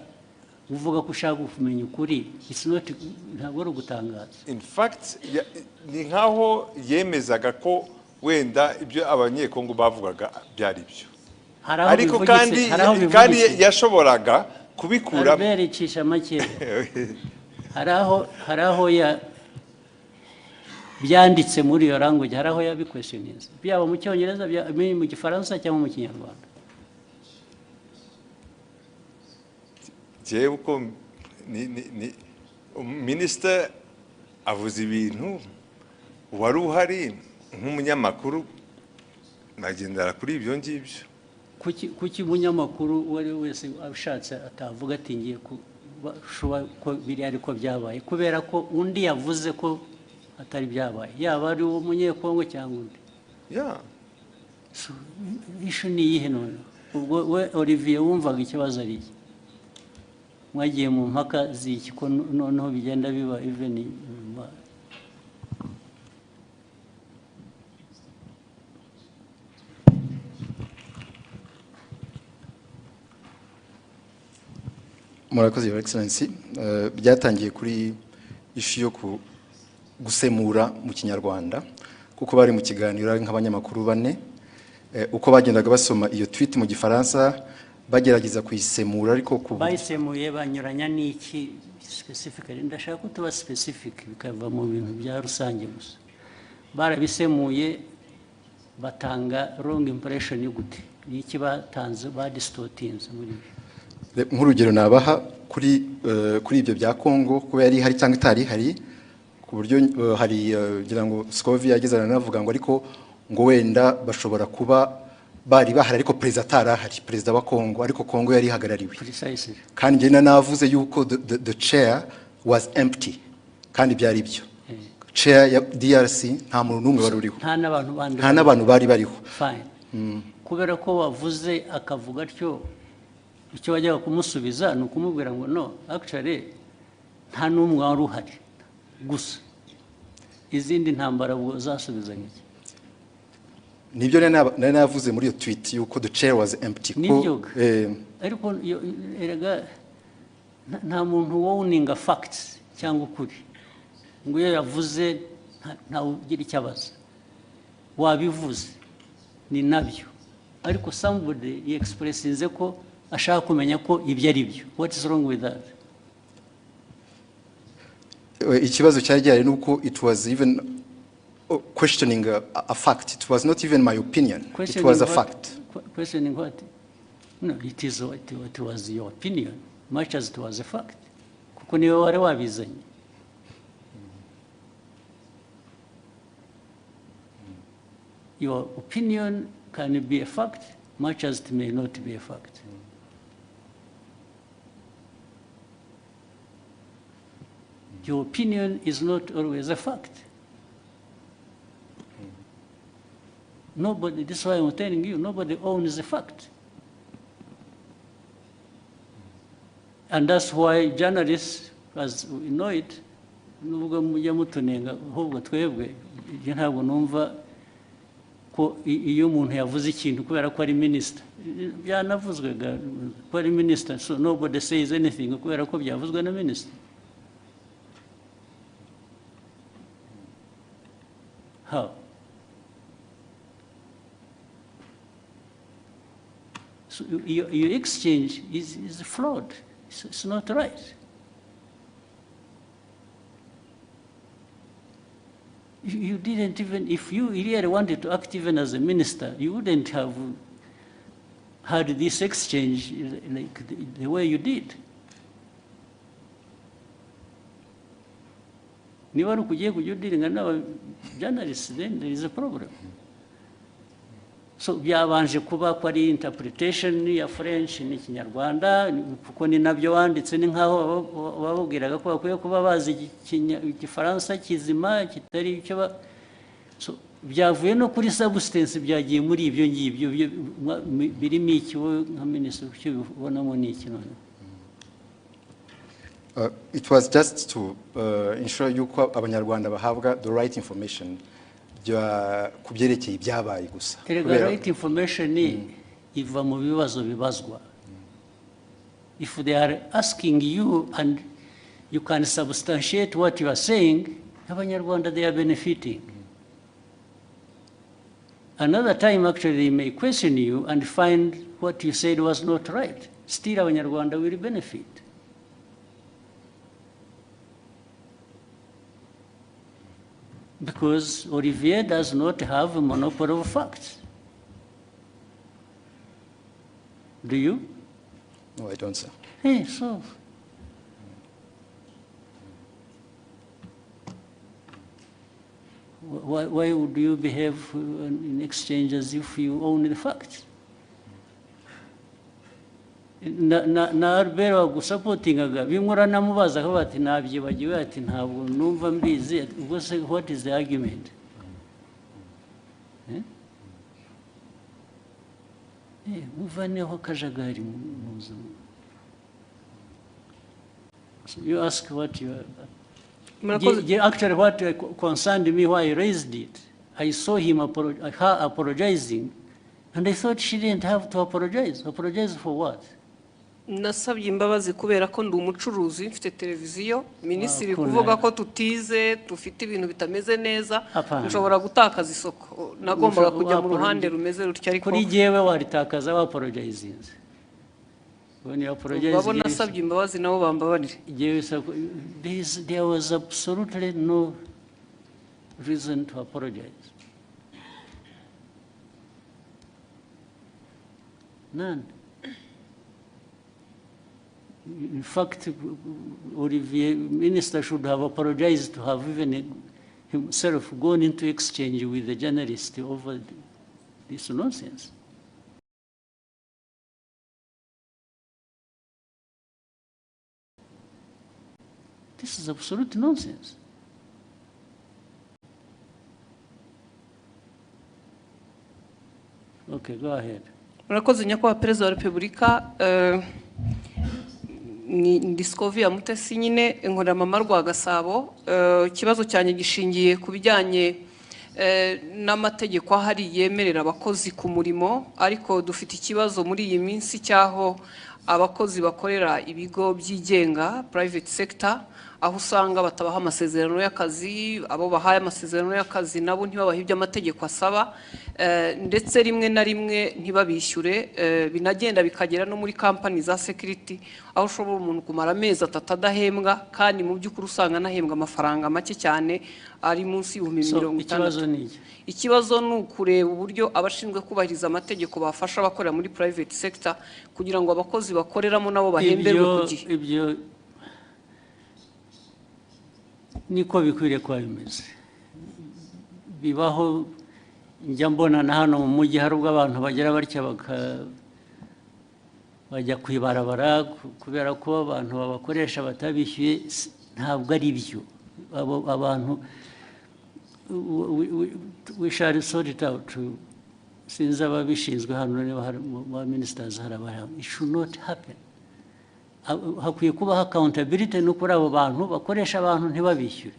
uvuga ko ushaka kumenya ukuri. It's not ntabwo ari gutangaza. In fact ni nkaho yemezaga ko wenda ibyo abanyekongo bavugaga byari byo. Ariko kandi yashoboraga kubikura berecisha make. haraho ya byanditse muri iyo language, haraho ya questionings byaba mu cyongereza mu gifaransa cyangwa mu kinyarwanda. Je uko ni minister avuze ibintu wari uhari nk'umunyamakuru nagendera kuri ibyo ngibyo. Kuki munyamakuru wari wese abishatse atavuga ati ngiye ko biri ariko byabaye kubera ko undi yavuze ko atari byabaye, yaba ari umunyekongo cyangwa undi. So issue ni iyihe none ubwo we Olivier wumvaga ikibazo ari iki mwagiye mu mpaka z'iki ko noneho bigenda biba even murakoze your excellency byatangiye kuri issue yo gusemura mu kinyarwanda kuko bari mu kiganiro nk'abanyamakuru bane uko bagendaga basoma iyo tweet mu gifaransa bagerageza kuyisemura ariko bayisemuye banyuranya n'iki specifically ndashaka ko tuba specific bikava mu bintu bya rusange gusa barabisemuye batanga wrong impression y'ugute n'iki batanze distortinze muri nk'urugero nabaha kuri ibyo bya Kongo kuba yari hari cyangwa itari hari ku buryo hari gira ngo Scovia yagezana navuga ngo ariko ngo wenda bashobora kuba bari bahari ariko perezida atarahari perezida wa Kongo ariko Kongo yari hagarariwe kandi njye navuze yuko the chair was empty kandi byari byo chair ya DRC nta muntu numwe wari uriho nta n'abantu bari bariho fine kubera ko wavuze akavuga atyo icyo wajyaga kumusubiza ni ukumubwira ngo no actually nta n'umwe wari uhari gusa izindi ntambara zasubiza nk'iki nibyo nari navuze muri iyo tweet yuko the chair was empty ko ariko erega nta muntu wowninga facts cyangwa ukuri ngo iyo yavuze ntawe ugira icyo abaza wabivuze ni nabyo ariko somebody expressinze ko ashaka kumenya ko ibyo ari byo what is wrong with that ikibazo cyari gihari nuko it was even questioning a fact it was not even my opinion it was a fact questioning what no it is what was your opinion much as it was a fact kuko niwe wari wabizanye your opinion can be a fact much as it may not be a fact your opinion is not always a fact. Nobody, this is why I'm telling you, nobody owns the fact. And that's why journalists, as we know it, nubwo mujya mutunenga ahubwo twebwe ntabwo numva ko iyo umuntu yavuze ikintu kubera ko ari minister byanavuzwe ko ari minister so nobody says anything kubera ko byavuzwe na minister. How? So your exchange is flawed. It's not right. You didn't even, if you really wanted to act even as a minister, you wouldn't have had this exchange like the way you did. Niba rukugiye kujya udiringa n'aba journalists, then there is a problem. So byabanje kuba ko ari interpretation ya French n'ikinyarwanda kuko ni nabyo wanditse ni nkaho babubwiraga ko bakwiye kuba bazi igifaransa kizima kitari icyo so byavuye no kuri substance byagiye muri ibyo ngibyo birimo iki nka minister cyo bibonamo ni iki none. It was just to ensure yuko abanyarwanda bahabwa the right information kubyerekeye ibyabaye gusa. The right information iva mu bibazo bibazwa. If they are asking you and you can substantiate what you are saying, abanyarwanda they are benefiting. Another time actually they may question you and find what you said was not right. Still abanyarwanda will benefit. Because Olivier does not have a monopoly of facts. Do you? No, I don't, sir. Hey, so. Why would you behave in exchange as if you own the facts? Na Albert wagusapotingaga bimura namubaza ko bati nabyibagiwe ati ntabwo numva mbizi ubwo se what is the argument muvaneho akajagari mu buzima. So you ask what you actually what concerned me why I raised it. I saw him her apologizing, and I thought she didn't have to apologize. Apologize for what? Nasabye imbabazi kubera ko ndi umucuruzi mfite televiziyo minisitiri kuvuga ko tutize dufite ibintu bitameze neza nshobora gutakaza isoko nagombaga kujya mu ruhande rumeze rutya ariko kuri jewe waritakaza wa apologizing when you apologize babona nasabye imbabazi nabo bambabarire there was absolutely no reason to apologize. None. In fact, Olivier, Minister should have apologized to have even himself gone into exchange with the journalist over this nonsense. This is absolute nonsense. Okay, go ahead. Murakoze nyakubahwa Perezida wa Repubulika, ndi Scovia Mutesi nyine inkorera mama rwa Gasabo. Ikibazo cyane gishingiye ku bijyanye n'amategeko ahari yemerera abakozi ku murimo, ariko dufite ikibazo muri iyi minsi cyaho abakozi bakorera ibigo byigenga private sector, aho usanga batabaha amasezerano y'akazi, abo bahaye amasezerano y'akazi nabo ntibabaha ibyo amategeko asaba, ndetse rimwe na rimwe ntibabishyure, binagenda bikagera no muri company za security aho ushobora umuntu kumara amezi atatu adahembwa kandi mu by'ukuri usanga anahembwa amafaranga make cyane ari munsi y'ibihumbi 50. Ikibazo ni ukureba uburyo abashinzwe kubahiriza amategeko bafasha abakorera muri private sector kugira ngo abakozi bakoreramo nabo bahemberwe ku gihe. Ibyo niko bikwiriye kuba bimeze. Bibaho njya mbona na hano mu mujyi hari ubwo abantu bagera batya bajya kwibarabara kubera ko abantu babakoresha batabishyuye. Ntabwo ari byo. Abantu we shall sort it out. Sinzi ababishinzwe hano niba hari ba ministers hari abahari. It should not happen. Hakwiye kubaho accountability no kuri abo bantu bakoresha abantu ntibabishyure.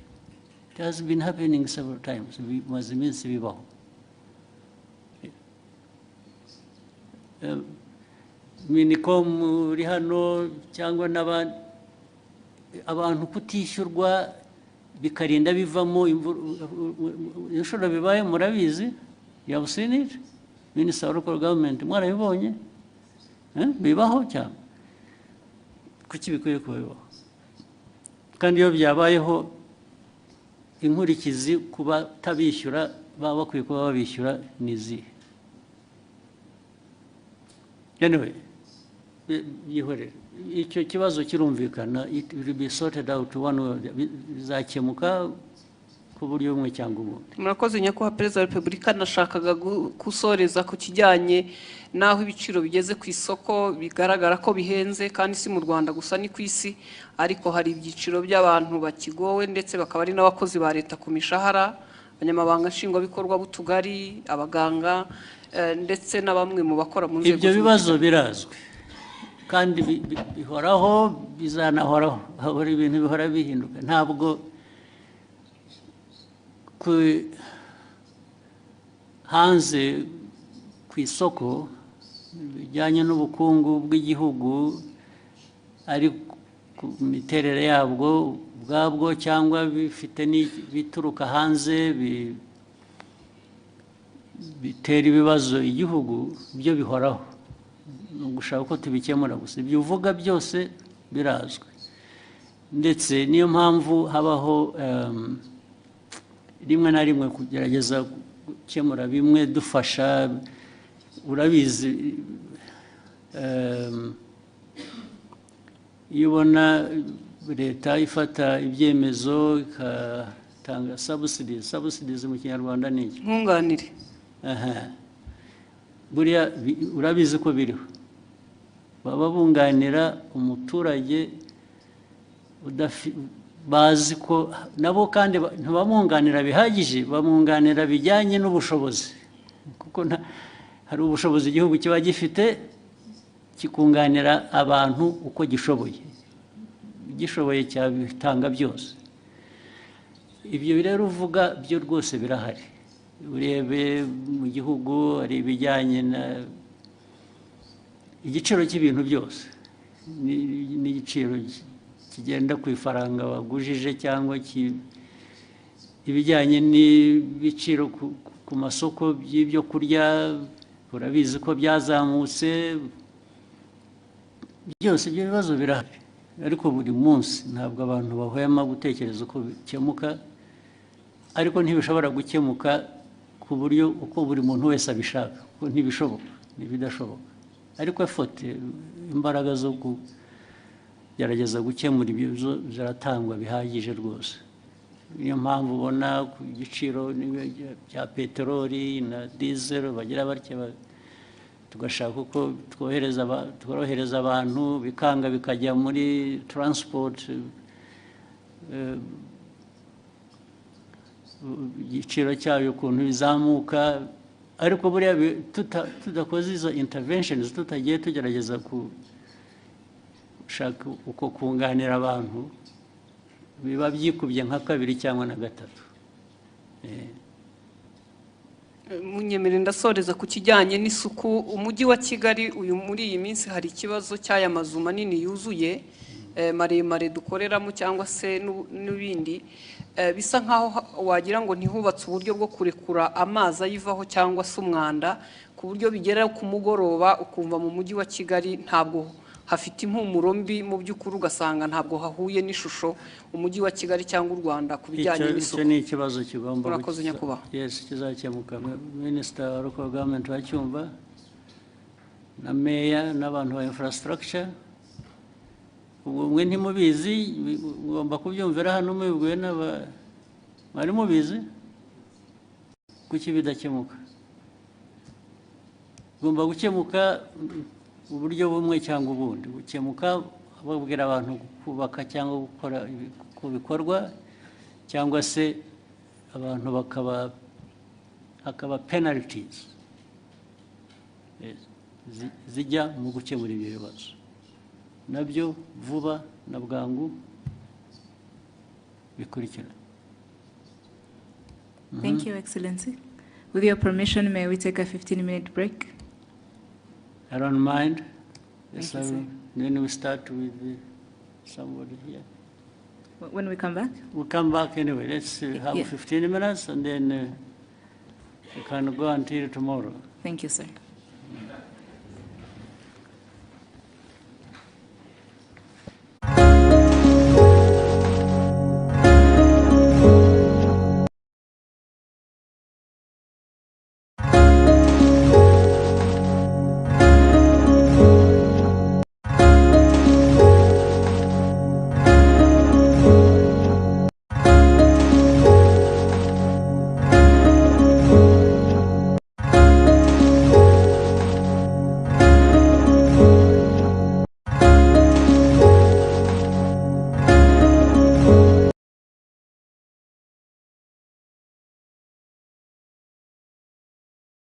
It has been happening several times. Bimaze iminsi bibaho. Minicom uri hano cyangwa n'abandi abantu kutishyurwa bikarinda bivamo inshuro bibaye murabizi. You have seen it? Minister of Local Government mwarabibonye? Bibaho cyane. Kuki bikwiye kubaho? Kandi iyo byabayeho inkurikizi kuba tabishyura baba bakwiye kuba babishyura nizi. Anyway, icyo kibazo kirumvikana, it will be sorted out one way, bizakemuka ku buryo bumwe cyangwa ubundi. Murakoze nyakubahwa Perezida wa Repubulika, nashakaga gusoreza ku kijyanye naho ibiciro bigeze ku isoko bigaragara ko bihenze, kandi si mu Rwanda gusa ni ku isi, ariko hari ibyiciro by'abantu bakigowe ndetse bakaba ari n'abakozi ba leta ku mishahara, abanyamabanga nshingwabikorwa b'utugari, abaganga ndetse na bamwe mu bakora mu nzego. Ibyo bibazo birazwi kandi bihoraho bizanahoraho, habura ibintu bihora bihinduka. Ntabwo hanze ku isoko bijyanye n'ubukungu bw'igihugu ari ku miterere yabwo ubwabwo cyangwa bifite bituruka hanze bitera ibibazo igihugu, byo bihoraho. Gushaka ko tubikemura gusa ibyo uvuga byose birazwi, ndetse niyo mpamvu habaho rimwe na rimwe kugerageza gukemura bimwe dufasha. Urabizi iyo ubona leta ifata ibyemezo igatanga subsidies mu Kinyarwanda ni iki? Nkunganire. Buriya urabizi ko biriho, baba bunganira umuturage bazi ko nabo kandi ntibamwunganira bihagije, bamwunganira bijyanye n'ubushobozi, kuko hari ubushobozi igihugu kiba gifite kikunganira abantu uko gishoboye cyabitanga byose. Ibyo rero uvuga byo rwose birahari. Urebe mu gihugu ari ibijyanye na igiciro cy'ibintu byose n'igiciro kigenda ku ifaranga wagujije cyangwa ibijyanye n'ibiciro ku masoko by'ibyo kurya urabizi ko byazamutse byose ibyo bibazo birahari, ariko buri munsi ntabwo abantu bahwema gutekereza uko bikemuka, ariko ntibishobora gukemuka ku buryo uko buri muntu wese abishaka, kuko ntibishoboka, ntibidashoboka, ariko efote imbaraga zo kugerageza gukemura ibyo ziratangwa bihagije rwose. Niyo mpamvu ubona ku giciro bya peteroli na diesel bagira batya tugashaka uko tworohereza abantu bikanga bikajya muri transport, igiciro cyayo ukuntu bizamuka, ariko buriya tudakoze izo interventions, tutagiye tugerageza gushaka uko kunganira abantu, biba byikubye nka kabiri cyangwa na gatatu. Munyemere ndasoreza ku kijyanye n'isuku. Umujyi wa Kigali uyu muri iyi minsi hari ikibazo cy'aya mazu manini yuzuye maremare dukoreramo cyangwa se n'ibindi, bisa nkaho wagira ngo ntihubatse uburyo bwo kurekura amazi ayivaho cyangwa se umwanda, ku buryo bigera ku mugoroba ukumva mu mujyi wa Kigali ntabwo hafite impumuro mbi, mu by'ukuri ugasanga ntabwo hahuye n'ishusho umujyi wa Kigali cyangwa u Rwanda ku bijyanye n'isuku. Icyo ni ikibazo kigomba Murakoze nyakubahwa. Yes, kizakemuka. Minister wa Local Government wacyumva na Mayor n'abantu ba infrastructure, ubwo mwe ntimubizi, ngomba kubyumvira hano mubibwiwe mwari mubizi kuki bidakemuka. Ugomba gukemuka uburyo bumwe cyangwa ubundi, gukemuka babwira abantu kubaka cyangwa gukora ku bikorwa, cyangwa se abantu hakaba penalties zijya mu gukemura ibyo bibazo, nabyo vuba na bwangu bikurikira. Thank you, Excellency. With your permission, may we take a 15-minute break? I don't mind. Thank you, sir. Then we start with somebody here. When we come back? We'll come back anyway. Let's have 15 minutes and then we can go until tomorrow. Thank you, sir.